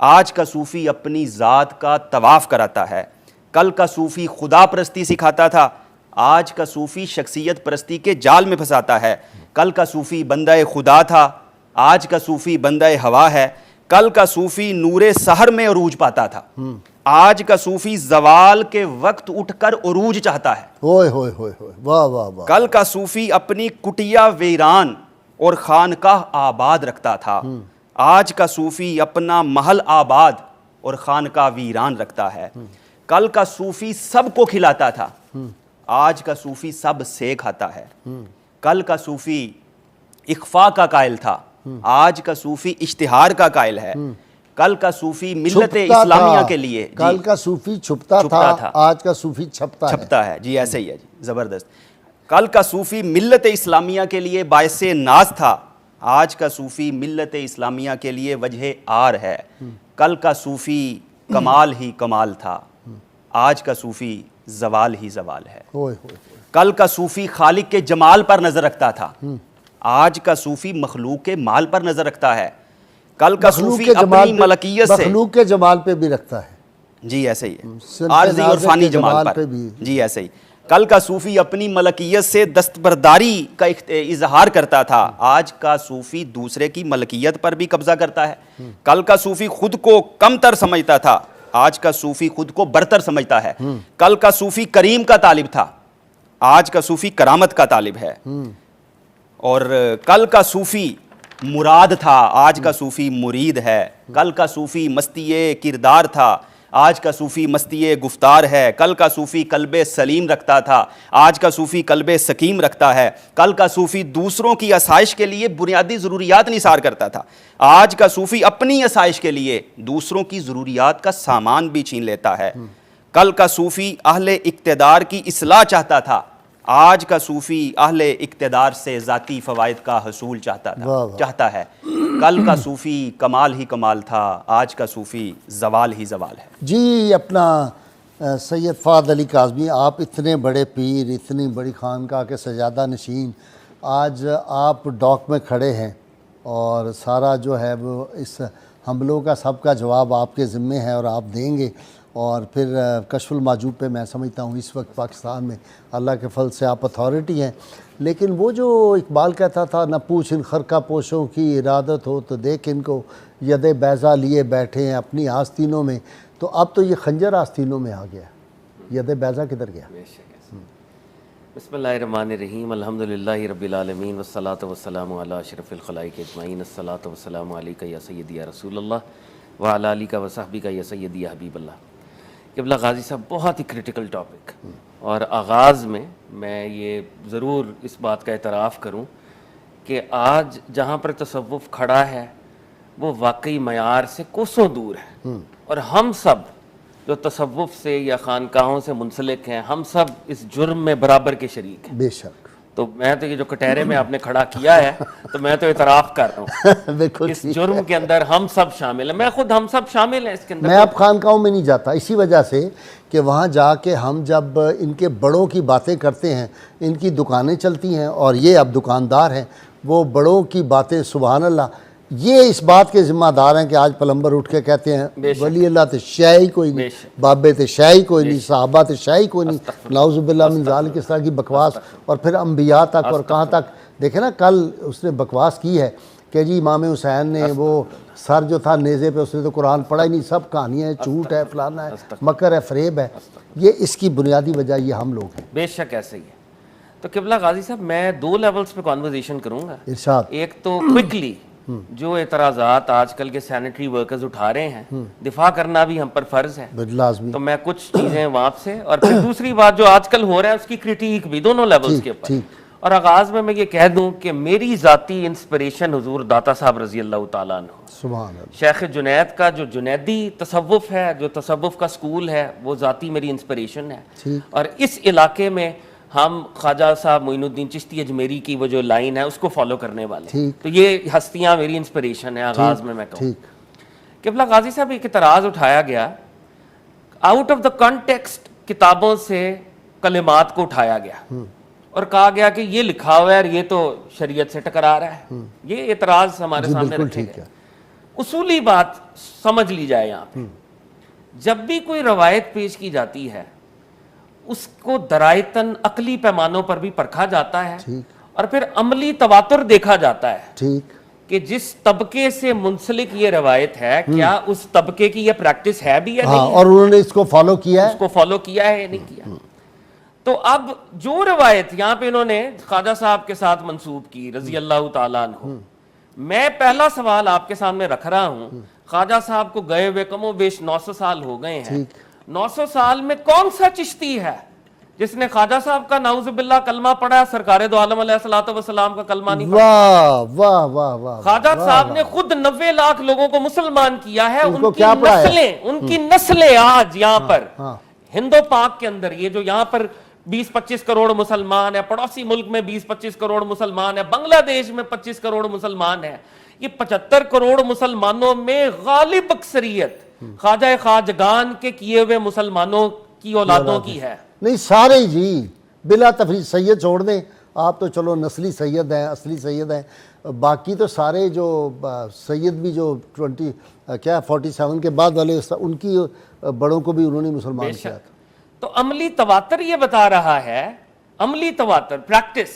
آج کا صوفی اپنی ذات کا طواف کراتا ہے. کل کا صوفی خدا پرستی سکھاتا تھا، آج کا صوفی شخصیت پرستی کے جال میں پھنساتا ہے. کل کا صوفی بندہ خدا تھا، آج کا صوفی بندہ ہوا ہے. کل کا صوفی نور سحر میں عروج پاتا تھا، آج کا صوفی زوال کے وقت اٹھ کر عروج چاہتا ہے. ہوئے ہوئے ہوئے ہوئے، واہ واہ واہ. کل کا صوفی اپنی کٹیا ویران اور خانقاہ آباد رکھتا تھا، آج کا صوفی اپنا محل آباد اور خانقاہ ویران رکھتا ہے. کل کا صوفی سب کو کھلاتا تھا، آج کا صوفی سب سے کھاتا ہے. کل کا صوفی اخفاء کا قائل تھا، آج کا صوفی اشتہار کا قائل ہے. کل کا صوفی ملت اسلامیہ کے لیے، کل کا صوفی چھپتا تھا، آج کا صوفی چھپتا ہے. جی ایسے ہی ہے، جی زبردست. کل کا صوفی ملت اسلامیہ کے لیے باعث ناز تھا، آج کا صوفی ملت اسلامیہ کے لیے وجہ آر ہے. کل کا صوفی کمال ہی کمال تھا، آج کا صوفی زوال ہی زوال ہے. کل کا صوفی خالق کے جمال پر نظر رکھتا تھا، آج کا صوفی مخلوق کے مال پر نظر رکھتا ہے. کل کا صوفی اپنی ملکیت سے، مخلوق کے جمال پہ بھی رکھتا ہے. جی ایسے ہی ہے، عارضی اور فانی جمال پر. جی ایسے ہی. کل کا صوفی اپنی ملکیت سے دستبرداری کا اظہار کرتا تھا، آج کا صوفی دوسرے کی ملکیت پر بھی قبضہ کرتا ہے۔ کل کا صوفی خود کو کم تر سمجھتا تھا، آج کا صوفی خود کو برتر سمجھتا ہے۔ کل کا صوفی کریم کا طالب تھا، آج کا صوفی کرامت کا طالب ہے۔ اور کل کا صوفی مراد تھا، آج کا صوفی مرید ہے۔ کل کا صوفی مستی کردار تھا، آج کا صوفی مستی گفتار ہے۔ کل کا صوفی قلب سلیم رکھتا تھا، آج کا صوفی قلب سکیم رکھتا ہے۔ کل کا صوفی دوسروں کی آسائش کے لیے بنیادی ضروریات نثار کرتا تھا، آج کا صوفی اپنی آسائش کے لیے دوسروں کی ضروریات کا سامان بھی چھین لیتا ہے۔ کل کا صوفی اہل اقتدار کی اصلاح چاہتا تھا، آج کا صوفی اہل اقتدار سے ذاتی فوائد کا حصول چاہتا ہے۔ کل کا صوفی کمال ہی کمال تھا، آج کا صوفی زوال ہی زوال ہے۔ جی اپنا سید فہد علی کاظمی، آپ اتنے بڑے پیر، اتنی بڑی خانقاہ کے سجادہ نشین، آج آپ ڈاک میں کھڑے ہیں اور سارا جو ہے وہ اس حملوں کا سب کا جواب آپ کے ذمے ہے اور آپ دیں گے۔ اور پھر کشف المحجوب پہ میں سمجھتا ہوں اس وقت پاکستان میں اللہ کے فضل سے آپ اتھارٹی ہیں، لیکن وہ جو اقبال کہتا تھا، نہ پوچھ ان خرقہ پوشوں کی ارادت ہو تو دیکھ ان کو ید بیضا لیے بیٹھے ہیں اپنی آستینوں میں، تو اب تو یہ خنجر آستینوں میں آ گیا، ید بیضا کدھر گیا؟ بسم اللہ الرحمن الرحیم، الحمدللہ رب العالمین والصلاة والسلام علی اشرف الخلائق اجمعین، الصلاة والسلام علیکہ یا سیدی یا رسول اللہ وعلی آلکہ وصحبکہ یا سیدی یا حبیب اللہ۔ قبلہ غازی صاحب، بہت ہی کرٹیکل ٹاپک، اور آغاز میں یہ ضرور اس بات کا اعتراف کروں کہ آج جہاں پر تصوف کھڑا ہے وہ واقعی معیار سے کوسوں دور ہے، اور ہم سب جو تصوف سے یا خانقاہوں سے منسلک ہیں، ہم سب اس جرم میں برابر کے شریک ہیں۔ بے شک۔ تو میں تو یہ جو کٹہرے میں آپ نے کھڑا کیا ہے تو میں تو اعتراف کر رہا ہوں بالکل، اس جرم کے اندر ہم سب شامل ہیں، میں خود ہم سب شامل ہیں اس کے اندر۔ میں اب خانقاہوں میں نہیں جاتا اسی وجہ سے کہ وہاں جا کے ہم جب ان کے بڑوں کی باتیں کرتے ہیں، ان کی دکانیں چلتی ہیں اور یہ اب دکاندار ہیں، وہ بڑوں کی باتیں سبحان اللہ، یہ اس بات کے ذمہ دار ہیں کہ آج پلمبر اٹھ کے کہتے ہیں ولی اللہ تے شے ہی کوئی نہیں، بابے تے شے ہی کوئی نہیں، صحابہ تے شے ہی کوئی نہیں، نعوذ باللہ من ذالک، اس طرح کی بکواس، اور پھر انبیاء تک اور کہاں تک۔ دیکھیں نا کل اس نے بکواس کی ہے کہ جی امام حسین نے وہ سر جو تھا نیزے پہ، اس نے تو قرآن پڑھا ہی نہیں، سب کہانیاں ہیں، جھوٹ ہے، فلانا ہے، مکر ہے، فریب ہے۔ یہ اس کی بنیادی وجہ یہ ہم لوگ ہیں۔ بے شک ایسے ہی ہے۔ تو قبلہ غازی صاحب، میں دو لیولز پہ کانورزیشن کروں گا۔ ارشاد۔ ایک تو کوئکلی جو اعتراضات آج کل کے سینیٹری ورکرز اٹھا رہے ہیں، دفاع کرنا بھی ہم پر فرض ہے، لازمی، تو میں کچھ چیزیں وہاں سے، اور پھر دوسری بات جو آج کل ہو رہا ہے اس کی کرٹیک بھی، دونوں لیولز کے اوپر۔ اور آغاز میں یہ کہہ دوں کہ میری ذاتی انسپریشن حضور داتا صاحب رضی اللہ تعالیٰ عنہ، سبحان اللہ، شیخ جنید کا جو جنیدی تصوف ہے، جو تصوف کا سکول ہے، وہ ذاتی میری انسپریشن ہے۔ اور اس علاقے میں ہم خواجہ صاحب معین الدین چشتی اجمیری کی وہ جو لائن ہے اس کو فالو کرنے والے ہیں، تو یہ ہستیاں میری انسپریشن ہے۔ آغاز میں کہوں قبلہ غازی صاحب، ایک اعتراض اٹھایا گیا آؤٹ آف دا کانٹیکسٹ، کتابوں سے کلمات کو اٹھایا گیا اور کہا گیا کہ یہ لکھا ہوا ہے اور یہ تو شریعت سے ٹکرا رہا ہے۔ یہ اعتراض ہمارے سامنے رکھے گئے۔ اصولی بات سمجھ لی جائے یہاں پہ، جب بھی کوئی روایت پیش کی جاتی ہے اس کو درایتاً عقلی پیمانوں پر بھی پرکھا جاتا ہے، اور پھر عملی تواتر دیکھا جاتا ہے کہ جس طبقے سے منسلک یہ روایت ہے، کیا اس طبقے کی یہ پریکٹس ہے بھی یا نہیں، اور انہوں نے اس کو فالو کیا ہے، اس کو فالو کیا ہے یا نہیں کیا۔ تو اب جو روایت یہاں پہ انہوں نے خواجہ صاحب کے ساتھ منسوب کی رضی اللہ تعالیٰ عنہ، میں پہلا سوال آپ کے سامنے رکھ رہا ہوں، خواجہ صاحب کو گئے ہوئے کم و بیش 900 سال ہو گئے ہیں، 900 سال میں کون سا چشتی ہے جس نے خواجہ صاحب کا نعوذ باللہ کلمہ پڑھا، سرکار دو عالم علیہ الصلوۃ والسلام کا کلمہ نہیں پڑھا؟ واہ واہ واہ واہ، خواجہ صاحب نے خود 90 لاکھ لوگوں کو مسلمان کیا ہے، ان کی نسلیں آج یہاں پر ہندو پاک کے اندر، یہ جو یہاں پر 20-25 کروڑ مسلمان ہے، پڑوسی ملک میں 20-25 کروڑ مسلمان ہے، بنگلہ دیش میں 25 کروڑ مسلمان ہے، یہ 75 کروڑ مسلمانوں میں غالب اکثریت خواجہ خواجگان کے کیے ہوئے مسلمانوں کی اولادوں کی ہے۔ نہیں سارے جی بلا تفریق، سید چھوڑ دیں آپ تو چلو نسلی سید ہیں، اصلی سید ہیں، باقی تو سارے جو سید بھی جو 47 کے بعد والے ان کی بڑوں کو بھی انہوں نے مسلمان کیا تھا۔ تو عملی تواتر یہ بتا رہا ہے، عملی تواتر پریکٹس،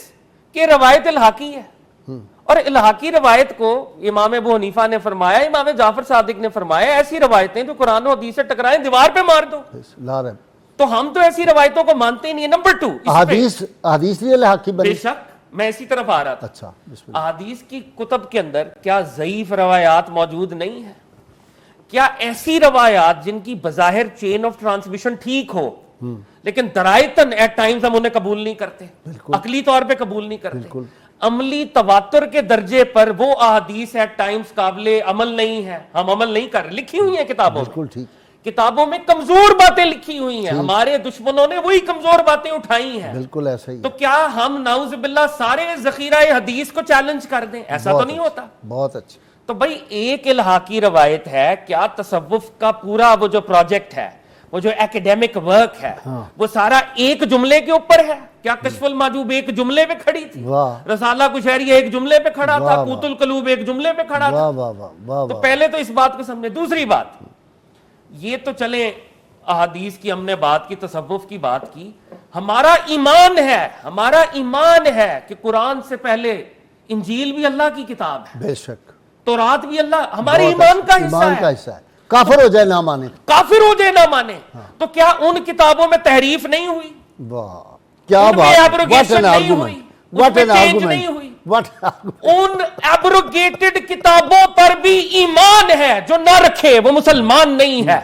کہ روایت الحاقی ہے، اور الحاقی روایت کو امام ابو حنیفہ نے فرمایا، امام جعفر صادق نے فرمایا ایسی روایتیں جو قرآن و حدیث سے ٹکرائیں دیوار پہ مار دو. لا رہے تو ہم تو ایسی روایتوں کو مانتے ہی نہیں. نمبر 2 حدیث نہیں الحاقی بنی. بے شک میں اسی طرف آ رہا تھا. اچھا بسم اللہ. احادیث کی کتب کے اندر کیا ضعیف روایات موجود نہیں ہیں؟ کیا ایسی روایات جن کی بظاہر چین آف ٹرانسمیشن ٹھیک ہو لیکن درائتن ایٹ ٹائمز ہم انہیں قبول نہیں کرتے، عقلی طور پہ قبول نہیں کرتے؟ عملی تواتر کے درجے پر وہ احادیث ایٹ ٹائمز قابل عمل نہیں ہے، ہم عمل نہیں کر رہے. لکھی ہوئی ہیں کتابوں میں، بالکل ٹھیک. کتابوں میں کمزور باتیں لکھی ہوئی ہیں، ہمارے دشمنوں نے وہی کمزور باتیں اٹھائی ہیں. بالکل ایسا ہی. تو کیا ہم نعوذ باللہ سارے ذخیرہ حدیث کو چیلنج کر دیں؟ ایسا تو نہیں ہوتا. بہت اچھا. تو بھائی ایک الحاقی روایت ہے، کیا تصوف کا پورا وہ جو پروجیکٹ ہے، وہ جو ایکیڈیمک ورک ہے، وہ سارا ایک جملے کے اوپر ہے؟ کیا کشف المحجوب ایک جملے پہ کھڑی تھی؟ رسالہ کشیریہ ایک جملے پہ کھڑا تھا؟ قوت القلوب ایک جملے پہ کھڑا تھا؟ تو پہلے تو اس بات کو سمجھے. دوسری بات، یہ تو چلیں احادیث کی ہم نے بات کی، تصوف کی بات کی. ہمارا ایمان ہے، ہمارا ایمان ہے کہ قرآن سے پہلے انجیل بھی اللہ کی کتاب ہے، بے شک. تورات بھی اللہ، ہمارے ایمان کا حصہ ہے. کافر ہو جائے نہ مانے، کافر ہو جائے نہ مانے. تو کیا ان کتابوں میں تحریف نہیں ہوئی؟ واہ کیا بات. ان ایبروگیٹڈ کتابوں پر بھی ایمان ہے، جو نہ رکھے وہ مسلمان نہیں ہے.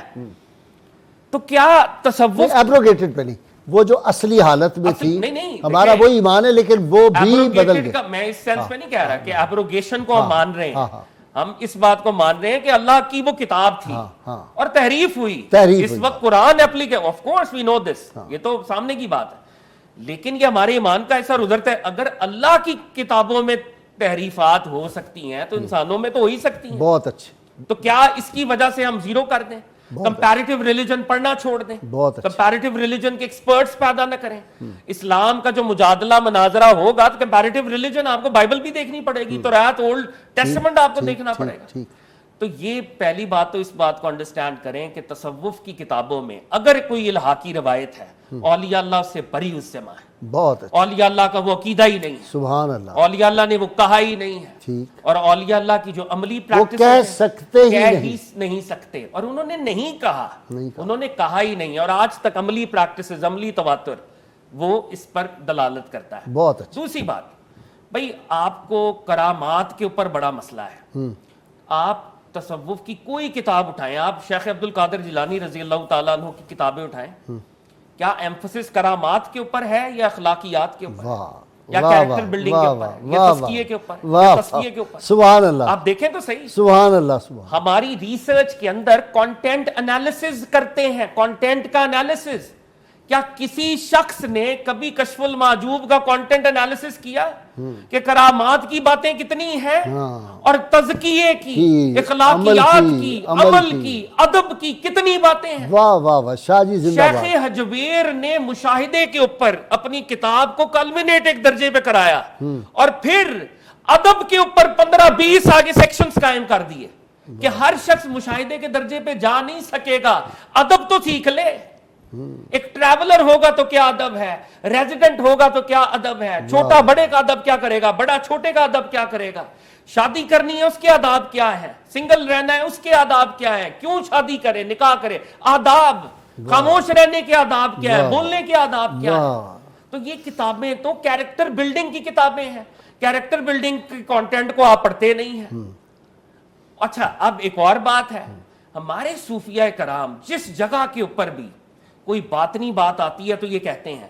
تو کیا تصوف ایبروگیٹڈ پہ نہیں، وہ جو اصلی حالت میں تھی ہمارا وہی ایمان ہے، لیکن وہ بھی بدل گیا. میں اس سینس میں نہیں کہہ رہا کہ ایبروگیشن کو ہم مان رہے ہیں، ہم اس بات کو مان رہے ہیں کہ اللہ کی وہ کتاب تھی اور تحریف ہوئی. اس وقت قرآن ایپلیکیبل، آف کورس وی نو دس، یہ تو سامنے کی بات ہے. لیکن یہ ہمارے ایمان کا ایسا رذرت ہے، اگر اللہ کی کتابوں میں تحریفات ہو سکتی ہیں تو انسانوں میں تو ہو ہی سکتی ہیں. بہت اچھے. تو کیا اس کی وجہ سے ہم زیرو کر دیں؟ کمپیریٹیو ریلیجن پڑھنا چھوڑ دیں؟ کمپیریٹیو ریلیجن کے ایکسپرٹس پیدا نہ کریں؟ اسلام کا جو مجادلہ مناظرہ ہوگا تو کمپیریٹیو ریلیجن آپ کو بائبل بھی دیکھنی پڑے گی، تو رات اولڈ ٹیسٹمنٹ آپ کو دیکھنا پڑے گا. تو یہ پہلی بات، تو اس بات کو انڈرسٹینڈ کریں کہ تصوف کی کتابوں میں اگر کوئی الحاقی روایت ہے، اولیاء اللہ سے بری اس سے ماں ہے. بہت اچھا. اولیاء اللہ کا وہ عقیدہ ہی نہیں ہے، سبحان اللہ. اولیاء اللہ نے وہ کہا ہی نہیں ہے. ٹھیک. اور اولیاء اللہ کی جو عملی پریکٹس کہہ سکتے ہی نہیں سکتے، اور انہوں نے نہیں کہا، انہوں نے کہا ہی نہیں. اور آج تک عملی پریکٹسز، عملی تواتر، وہ اس پر دلالت کرتا ہے. بہت اچھا. دوسری بات، بھائی آپ کو کرامات کے اوپر بڑا مسئلہ ہے. آپ تصوف کی کوئی کتاب اٹھائیں، آپ شیخ عبد القادر جیلانی رضی اللہ تعالیٰ عنہ کی کتابیں اٹھائیں، کیا ایمفسس کرامات کے اوپر ہے یا اخلاقیات کے اوپر ہے، یا کیریکٹر بلڈنگ کے اوپر ہے، یا تزکیے کے اوپر ہے، یا تصفیے کے اوپر؟ سبحان اللہ. آپ دیکھیں تو صحیح. سبحان اللہ. سبحان. ہماری ریسرچ کے اندر کانٹینٹ انالیسز کرتے ہیں، کانٹینٹ کا انالیسز. کیا کسی شخص نے کبھی کشف المحجوب کا کانٹینٹ انالیسز کیا کہ کرامات کی باتیں کتنی ہیں اور تزکیے کی، اخلاقیات کی، عمل کی، ادب کی کتنی باتیں ہیں؟ واہ واہ واہ. شاہ جی زندہ باد. شیخ حجویر نے مشاہدے کے اوپر اپنی کتاب کو کلمینیٹ ایک درجے پہ کرایا، اور پھر ادب کے اوپر 15-20 آگے سیکشنز قائم کر دیے کہ ہر شخص مشاہدے کے درجے پہ جا نہیں سکے گا، ادب تو سیکھ لے. ایک ٹریولر ہوگا تو کیا ادب ہے، ریزیڈنٹ ہوگا تو کیا ادب ہے، چھوٹا بڑے کا ادب کیا کرے گا، بڑا چھوٹے کا ادب کیا کرے گا، شادی کرنی ہے اس کے آداب کیا ہے، سنگل رہنا ہے اس کے آداب کیا ہے، کیوں شادی کرے، نکاح کرے، آداب، خاموش رہنے کے آداب کیا ہے، بولنے کے آداب کیا ہے. تو یہ کتابیں تو کیریکٹر بلڈنگ کی کتابیں ہیں. کیریکٹر بلڈنگ کے کانٹینٹ کو آپ پڑھتے نہیں ہیں. اچھا اب ایک اور بات ہے، ہمارے صوفیہ کرام جس جگہ کے اوپر بھی کوئی باطنی بات آتی ہے تو یہ کہتے ہیں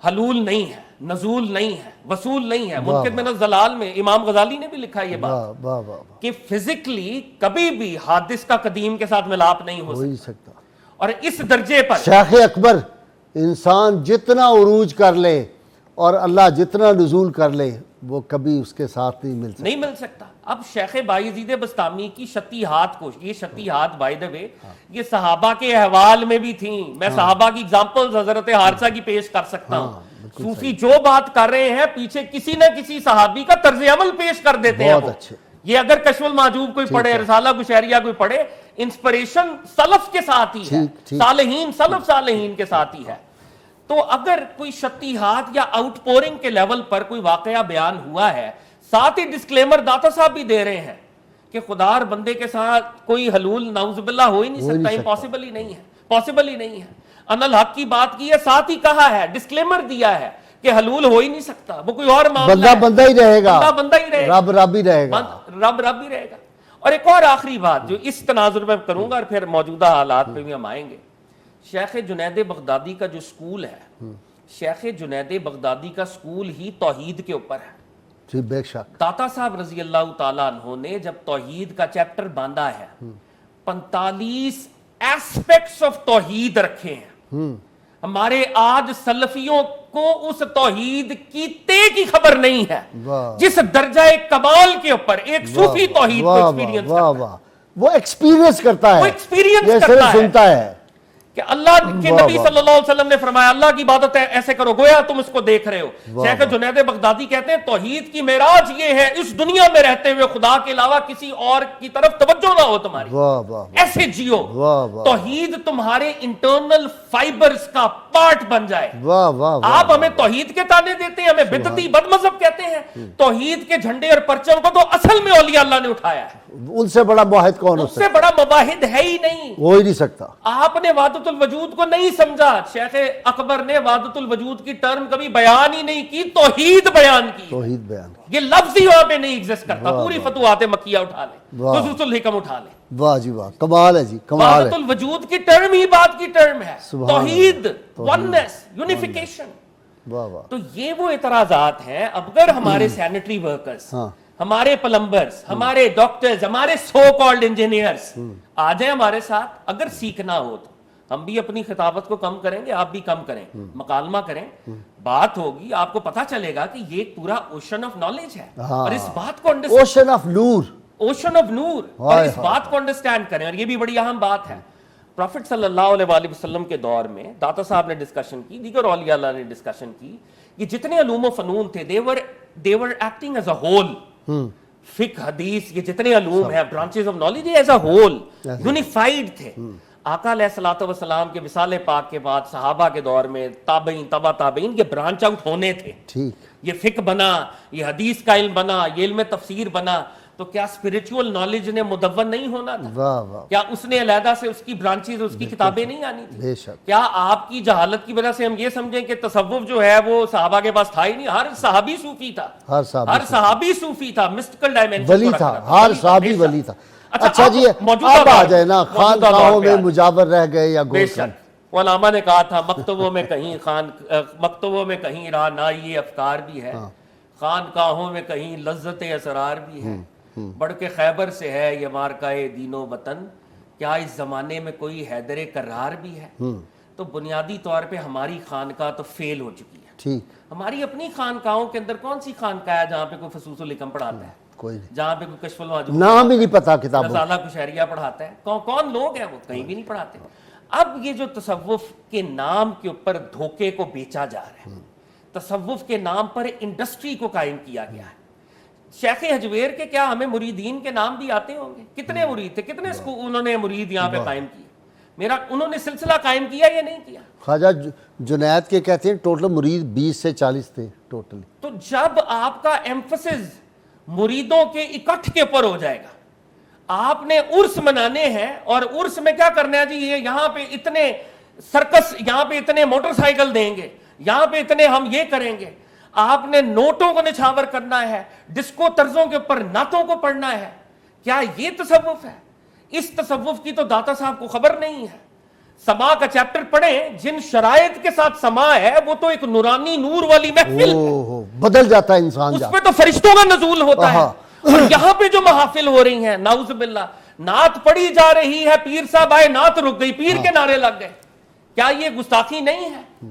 حلول نہیں ہے، نزول نہیں ہے، وصول نہیں ہے. منقذ من الضلال میں امام غزالی نے بھی لکھا یہ بات کہ فزیکلی کبھی بھی حادث کا قدیم کے ساتھ ملاپ نہیں ہو سکتا. اور اس درجے پر شیخ اکبر، انسان جتنا عروج کر لے اور اللہ جتنا نزول کر لے وہ کبھی اس کے ساتھ نہیں مل سکتا. اب شیخ بایزید بستامی کی شتیہات کو، یہ شتیہات بائی دا وے یہ صحابہ کے احوال میں بھی تھیں. میں صحابہ کی ایگزامپلز حضرت حارثہ کی پیش کر سکتا ہوں. صوفی جو بات کر رہے ہیں پیچھے کسی نہ کسی صحابی کا طرز عمل پیش کر دیتے ہیں. یہ اگر کشف المحجوب کوئی پڑھے, رسالہ کشیریہ کوئی پڑھے, انسپریشن سلف کے ساتھ ہی ہے, صالحین سلف صالحین کے ساتھ ہی ہے. تو اگر کوئی شتیہات یا آؤٹ پورنگ کے لیول پر کوئی واقعہ بیان ہوا ہے, ساتھ ہی ڈسکلیمر داتا صاحب بھی دے رہے ہیں کہ خدار بندے کے ساتھ کوئی حلول نعوذ باللہ ہو ہی نہیں سکتا, امپاسبل ہی نہیں ہے, پاسبل ہی نہیں ہے. ان الحق کی بات کی ہے, ساتھ ہی کہا ہے, ڈسکلیمر دیا ہے کہ حلول ہو ہی نہیں سکتا, وہ کوئی اور معاملہ ہے, بندہ ہی رہے گا, بندہ ہی رہے گا, رب ہی رہے گا, رب ہی رہے گا. اور ایک اور آخری بات جو اس تناظر میں کروں گا اور پھر موجودہ حالات پہ بھی ہم آئیں گے. شیخ جنید بغدادی کا جو سکول ہے, شیخ جنید بغدادی کا سکول ہی توحید کے اوپر ہے. جی بے شک. داتا صاحب رضی اللہ تعالیٰ عنہ نے جب توحید کا چیپٹر باندھا ہے, 45 ایسپیکٹس آف توحید رکھے ہیں. ہمارے آج سلفیوں کو اس توحید کی تے کی خبر نہیں ہے جس درجہ کمال کے اوپر ایک صوفی توحید کو ایکسپیرینس کرتا ہے. وہ ایکسپیرینس کرتا ہے, وہ ایکسپیرینس یہ کرتا صرف سنتا ہے کہ اللہ کے نبی صلی اللہ علیہ وسلم نے فرمایا اللہ کی عبادت ایسے کرو گویا تم اس کو دیکھ رہے ہو. شیخ جنید بغدادی کہتے ہیں توحید کی معراج یہ ہے اس دنیا میں رہتے ہوئے خدا کے علاوہ کسی اور کی طرف توجہ نہ ہو تمہاری, ایسے جیو, توحید تمہارے انٹرنل فائبرز کا پارٹ بن جائے. آپ ہمیں توحید کے تانے دیتے ہیں, ہمیں بدعتی بد مذہب کہتے ہیں. توحید کے جھنڈے اور پرچم کو تو اصل میں اولیاء اللہ نے اٹھایا ہے. ان سے بڑا موحد کون ہو سکتا ہے؟ ان سے بڑا مواحد ہے ہی نہیں, ہو ہی نہیں سکتا. آپ نے وحدت الوجود کو نہیں سمجھا. شیخ اکبر نے وحدت الوجود کی ٹرم کبھی بیان ہی نہیں کی, توحید بیان کی. توحید بیان, یہ لفظ ہی وہاں پہ نہیں ایگزسٹ کرتا. پوری فتوحات مکیہ اٹھا لیں, خصوص الحکم اٹھا لیں. واہ جی واہ, کمال ہے جی, کمال ہے. وحدت الوجود کی ٹرم ہی بات کی ٹرم ہے, توحید, وننس, یونیفیکیشن. تو یہ وہ اعتراضات ہیں. اگر ہمارے سینیٹری ورکرز, ہمارے پلمبرز, ہمارے ڈاکٹرز, ہمارے سو کالڈ انجینئرز آ جائیں ہمارے ساتھ, اگر سیکھنا ہو تو ہم بھی اپنی خطابت کو کم کریں گے, آپ بھی کم کریں, مکالمہ کریں, بات ہوگی, آپ کو پتہ چلے گا کہ یہ ایک پورا اوشن آف نالج ہے. اور اس بات کو اوشن آف نور, اوشن آف نور, اور اس بات کو انڈرسٹینڈ کریں. اور یہ بھی بڑی اہم بات ہے. پروفٹ صلی اللہ علیہ وآلہ وسلم کے دور میں داتا صاحب نے ڈسکشن کی, دیگر اولیاء اللہ نے ڈسکشن کی, یہ جتنے علوم و فنون تھے they were acting as a whole. فقہ, حدیث, یہ جتنے علوم ہیں, branches of knowledge, as a whole unified تھے. آقا علیہ الصلوۃ والسلام کے وصال پاک کے بعد صحابہ کے دور میں تابعین, تبع تابعین, یہ برانچ آؤٹ ہونے تھے. یہ فقہ بنا, یہ حدیث کا علم بنا, یہ علم تفسیر بنا. تو کیا اسپرچول نالج نے مدون نہیں ہونا تھا؟ کیا اس نے علیحدہ سے اس کی برانچز, اس کی کتابیں نہیں آنی تھی؟ کیا آپ کی جہالت کی وجہ سے ہم یہ سمجھیں کہ تصوف جو ہے وہ صحابہ کے پاس تھا ہی نہیں؟ ہر صحابی صوفی تھا, ہر صحابی صوفی تھا, مسٹیکل ڈائمینشن ولی تھا, ہر صحابی ولی تھا. اچھا جی اب آ جائے نا, خانقاہوں میں مجاور رہ گئے یا گوشت. علماء نے کہا تھا مکتبوں میں کہیں مکتبوں میں کہیں رعنائی افکار بھی ہے, خانقاہوں میں کہیں لذت اسرار بھی ہے, بڑھ کے خیبر سے ہے یہ مارکائے دین و وطن, کیا اس زمانے میں کوئی حیدر کرار بھی ہے؟ تو بنیادی طور پہ ہماری خانقاہ تو فیل ہو چکی ہے. ہماری اپنی خانقاہوں کے اندر کون سی خانقاہ ہے جہاں پہ کوئی فصوص الحکم پڑھاتا ہے؟ کوئی نہیں. جہاں پہ کوئی کشف المحجوب, نام ہی نہیں پتا کتابوں, رسالہ کشیریہ پڑھاتا ہے, کون لوگ ہیں وہ؟ کہیں بھی نہیں پڑھاتے. اب یہ جو تصوف کے نام کے اوپر دھوکے کو بیچا جا رہا ہے, تصوف کے نام پر انڈسٹری کو قائم کیا گیا ہے. شیخ حجویر کے کیا ہمیں مریدین کے نام بھی آتے ہوں گے؟ کتنے مرید تھے, کتنے انہوں نے مرید یہاں پہ قائم کیے؟ انہوں نے سلسلہ قائم کیا یا نہیں کیا؟ خواجہ جنید کے کہتے ہیں ٹوٹل مرید 20 سے 40 تھے ٹوٹل. تو جب آپ کا ایمفسس مریدوں کے اکٹھ کے اوپر ہو جائے گا, آپ نے عرس منانے ہیں, اور عرس میں کیا کرنا ہے جی, یہ یہاں پہ اتنے سرکس, یہاں پہ اتنے موٹر سائیکل دیں گے, یہاں پہ اتنے ہم یہ کریں گے, آپ نے نوٹوں کو نچھاور کرنا ہے, ڈسکو طرزوں کے اوپر نعتوں کو پڑھنا ہے. کیا یہ تصوف ہے؟ اس تصوف کی تو داتا صاحب کو خبر نہیں ہے. سما کا چیپٹر پڑھیں, جن شرائط کے ساتھ سما ہے وہ تو ایک نورانی نور والی محفل ہے, بدل جاتا ہے انسان, اس پہ تو فرشتوں کا نزول ہوتا ہے. اور یہاں پہ جو محافل ہو رہی ہیں, نعوذ باللہ, نعت پڑھی جا رہی ہے, پیر صاحب آئے, نعت رک گئی, پیر کے نعرے لگ گئے. کیا یہ گستاخی نہیں ہے؟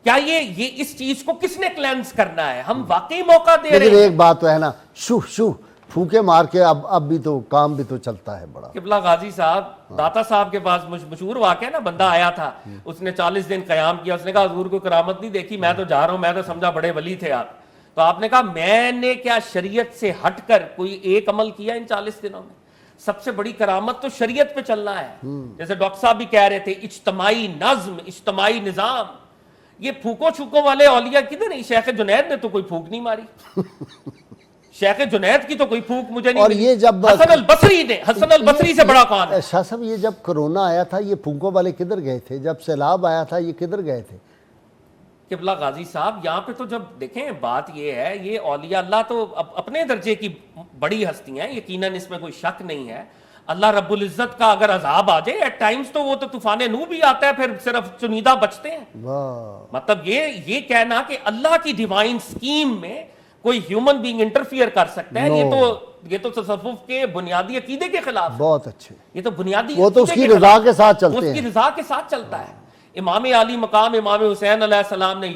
کیا یہ اس چیز کو کس نے کلینس کرنا ہے؟ ہم واقعی موقع دے رہے ہیں. لیکن ایک بات تو ہے نا, شو پھوکے مار کے اب بھی تو کام بھی تو چلتا ہے بڑا. قبلہ غازی صاحب, داتا صاحب کے پاس مشہور واقعہ نا, بندہ آیا تھا, اس نے 40 دن قیام کیا, اس نے کہا حضور کو کرامت نہیں دیکھی, میں تو جا رہا ہوں, میں تو سمجھا بڑے ولی تھے آپ. تو آپ نے کہا میں نے کیا شریعت سے ہٹ کر کوئی ایک عمل کیا ان 40 دنوں میں؟ سب سے بڑی کرامت تو شریعت پہ چلنا ہے. جیسے ڈاکٹر صاحب بھی کہہ رہے تھے اجتماعی نظم، اجتماعی نظام. یہ پھونکوں چھوکوں والے اولیاء کدھر نہیں؟ شیخ جنید نے تو کوئی پھونک نہیں ماری. شیخ جنید کی تو کوئی پھونک مجھے نہیں اور ملی. یہ جب حسن البصری نے، حسن البصری سے بڑا کون ہے؟ شاہ صاحب یہ جب کرونا آیا تھا یہ پھونکوں والے کدھر گئے تھے؟ جب سیلاب آیا تھا یہ کدھر گئے تھے؟ قبلہ غازی صاحب یہاں پہ تو جب دیکھیں بات یہ ہے، یہ اولیاء اللہ تو اپنے درجے کی بڑی ہستی ہیں، یقیناً اس میں کوئی شک نہیں ہے. اللہ رب العزت کا اگر عذاب آ جائے ایٹ ٹائمز تو وہ تو طوفان نوح بھی آتا ہے، پھر صرف چنیدہ بچتے ہیں. مطلب یہ کہنا کہ اللہ کی ڈیوائن سکیم میں کوئی ہیومن بینگ انٹرفیئر کر سکتا ہے، یہ تو تصوف کے بنیادی عقیدے کے خلاف ہے. بہت اچھے. یہ تو بنیادی وہ تو اس کی رضا کے ساتھ چلتے ہیں، اس کی رضا کے ساتھ چلتا ہے. امام علی مقام امام حسین علیہ السلام نے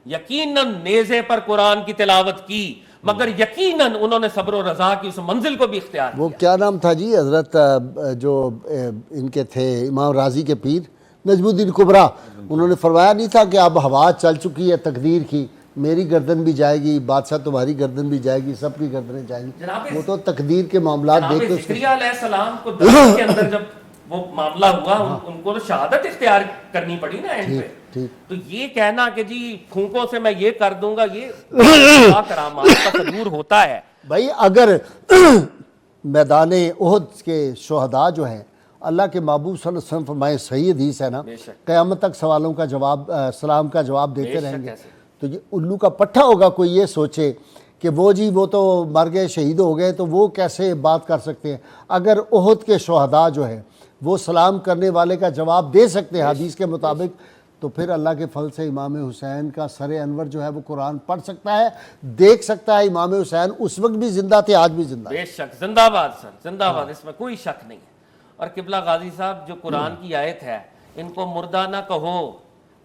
یقیناً نیزے پر قرآن کی تلاوت کی، مگر یقیناً انہوں نے صبر و رضا کی اس منزل کو بھی اختیار کیا. وہ کیا نام تھا جی حضرت جو ان کے تھے امام راضی کے پیر نجم الدین کبریٰ، انہوں نے فرمایا نہیں تھا کہ اب ہوا چل چکی ہے تقدیر کی، میری گردن بھی جائے گی، بادشاہ تمہاری گردن بھی جائے گی، سب کی گردنیں جائیں گی. وہ تو تقدیر کے معاملات دیکھ کے زکریا علیہ السلام کو درس کے اندر جب وہ معاملہ ہوا ان کو تو شہادت اختیار کرنی پڑی نا اینڈ پہ. تو یہ کہنا کہ جی پھونکوں سے میں یہ کر دوں گا، یہ کرامات کا صدور ہوتا ہے. بھائی اگر میدان احد کے شہداء جو ہیں اللہ کے محبوب صلی اللہ علیہ وسلم فرمائے صحیح حدیث ہے نا، قیامت تک سوالوں کا جواب سلام کا جواب دیتے رہیں گے. تو یہ الو کا پٹھا ہوگا کوئی یہ سوچے کہ وہ جی وہ تو مر گئے شہید ہو گئے تو وہ کیسے بات کر سکتے ہیں. اگر احد کے شہداء جو ہیں وہ سلام کرنے والے کا جواب دے سکتے ہیں حدیث کے مطابق، تو پھر اللہ کے فضل سے امام حسین کا سر انور جو ہے وہ قرآن پڑھ سکتا ہے، دیکھ سکتا ہے. امام حسین اس وقت بھی زندہ تھے، آج بھی زندہ. بے شک، زندہ باد سر، زندہ باد، اس میں کوئی شک نہیں ہے. اور قبلہ غازی صاحب جو قرآن کی آیت ہے، ان کو مردہ نہ کہو،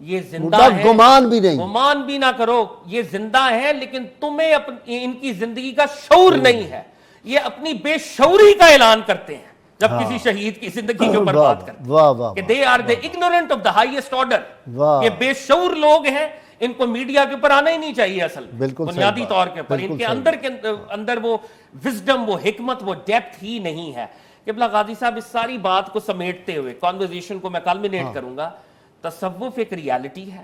یہ زندہ ہے. گمان بھی نہیں، گمان بھی نہ کرو، یہ زندہ ہے لیکن تمہیں ان کی زندگی کا شعور نہیں ہے. یہ اپنی بے شعوری کا اعلان کرتے ہیں جب کسی شہید کی زندگی کے اوپر بات کرتے ہیں کہ they are the ignorant of the highest order. یہ بے شعور لوگ ہیں، ان کو میڈیا کے اوپر آنا ہی نہیں چاہیے اصل بنیادی طور کے اوپر. ان کے اندر وہ وزڈم، وہ حکمت، وہ ڈیپتھ ہی نہیں ہے. قبلہ غازی صاحب اس ساری بات کو سمیٹتے ہوئے کانورزیشن کو میں کلمینیٹ کروں گا. تصوف ایک ریالٹی ہے.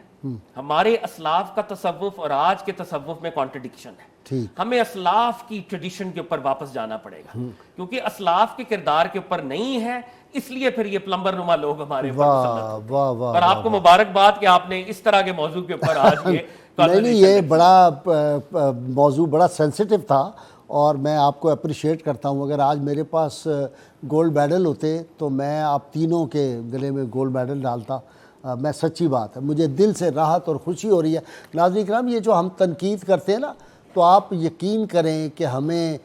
ہمارے اسلاف کا تصوف اور آج کے تصوف میں کانٹرڈکشن ہے. ہمیں اسلاف کی ٹریڈیشن کے اوپر واپس جانا پڑے گا، کیونکہ اسلاف کے کردار کے اوپر نہیں ہے، اس لیے پھر یہ پلمبر نما لوگ ہمارے اوپر. اور آپ کو مبارکباد کہ آپ نے اس طرح کے موضوع کے اوپر آج نہیں، یہ بڑا موضوع بڑا سینسیٹیو تھا اور میں آپ کو اپریشیٹ کرتا ہوں. اگر آج میرے پاس گولڈ میڈل ہوتے تو میں آپ تینوں کے گلے میں گولڈ میڈل ڈالتا. میں سچی بات ہے، مجھے دل سے راحت اور خوشی ہو رہی ہے. ناظرین کرام، یہ جو ہم تنقید کرتے ہیں نا، تو آپ یقین کریں کہ ہمیں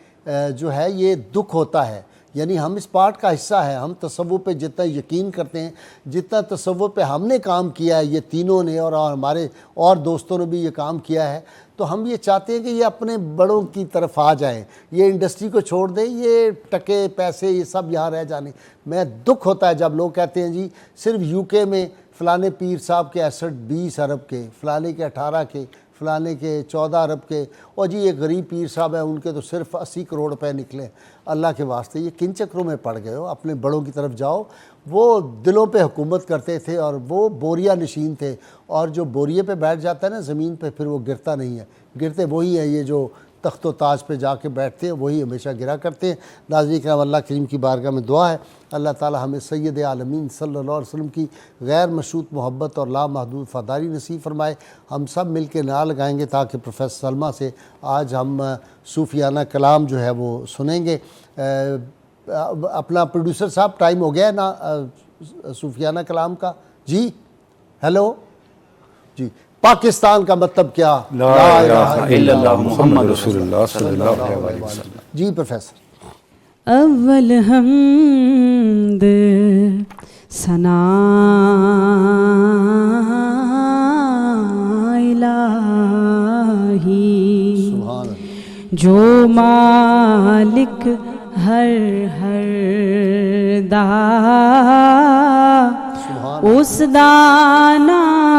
جو ہے یہ دکھ ہوتا ہے. یعنی ہم اس پارٹ کا حصہ ہے. ہم تصوف پہ جتنا یقین کرتے ہیں، جتنا تصوف پہ ہم نے کام کیا ہے، یہ تینوں نے اور ہمارے اور دوستوں نے بھی یہ کام کیا ہے، تو ہم یہ چاہتے ہیں کہ یہ اپنے بڑوں کی طرف آ جائیں، یہ انڈسٹری کو چھوڑ دیں، یہ ٹکے پیسے یہ سب یہاں رہ جانے. میں دکھ ہوتا ہے جب لوگ کہتے ہیں جی صرف یو کے میں فلانے پیر صاحب کے ایسٹ 20 ارب کے، فلانے کے 18 کے، فلانے کے 14 ارب کے، اور جی یہ غریب پیر صاحب ہیں ان کے تو صرف 80 کروڑ روپے نکلے. اللہ کے واسطے یہ کن چکروں میں پڑ گئے ہو؟ اپنے بڑوں کی طرف جاؤ. وہ دلوں پہ حکومت کرتے تھے اور وہ بوریا نشین تھے، اور جو بوریے پہ بیٹھ جاتا ہے نا زمین پہ، پھر وہ گرتا نہیں ہے. گرتے وہی ہیں یہ جو تخت و تاج پہ جا کے بیٹھتے ہیں، وہی ہمیشہ گرا کرتے ہیں. ناظرین کرام، اللہ کریم کی بارگاہ میں دعا ہے اللہ تعالی ہمیں سید عالمین صلی اللہ علیہ وسلم کی غیر مشروط محبت اور لامحدود وفاداری نصیب فرمائے. ہم سب مل کے نعرہ لگائیں گے تاکہ پروفیسر سلمیٰ سے آج ہم صوفیانہ کلام جو ہے وہ سنیں گے. اپنا پروڈیوسر صاحب ٹائم ہو گیا ہے نا صوفیانہ کلام کا؟ جی ہیلو جی. پاکستان کا مطلب کیا؟ لا الہ الا اللہ محمد رسول اللہ صلی اللہ علیہ وسلم. جی پروفیسر. اول حمد ثنا الہی جو مالک ہر دا اس دا نام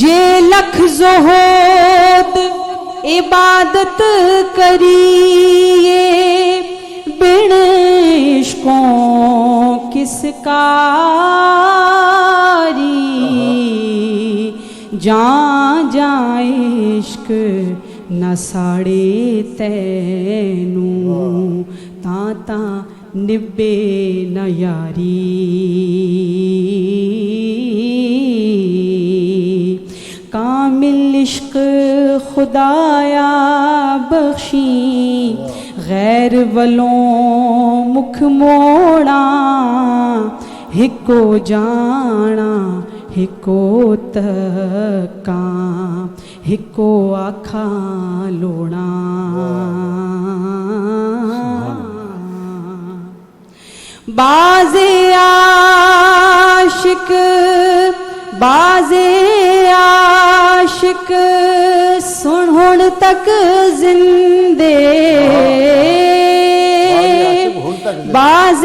جے لکھ زہود عبادت کریے بن عشقوں کس کاری جان جان عشق نہ ساڑے تینوں تاں تاں نبے نہ یاری کامل عشق خدایا بخشی غیر ولوں مکھ موڑا ہکو جانا ہکو تکاں ہکو آکھاں لوڑا باز عاشق سن ہن تک زندے باز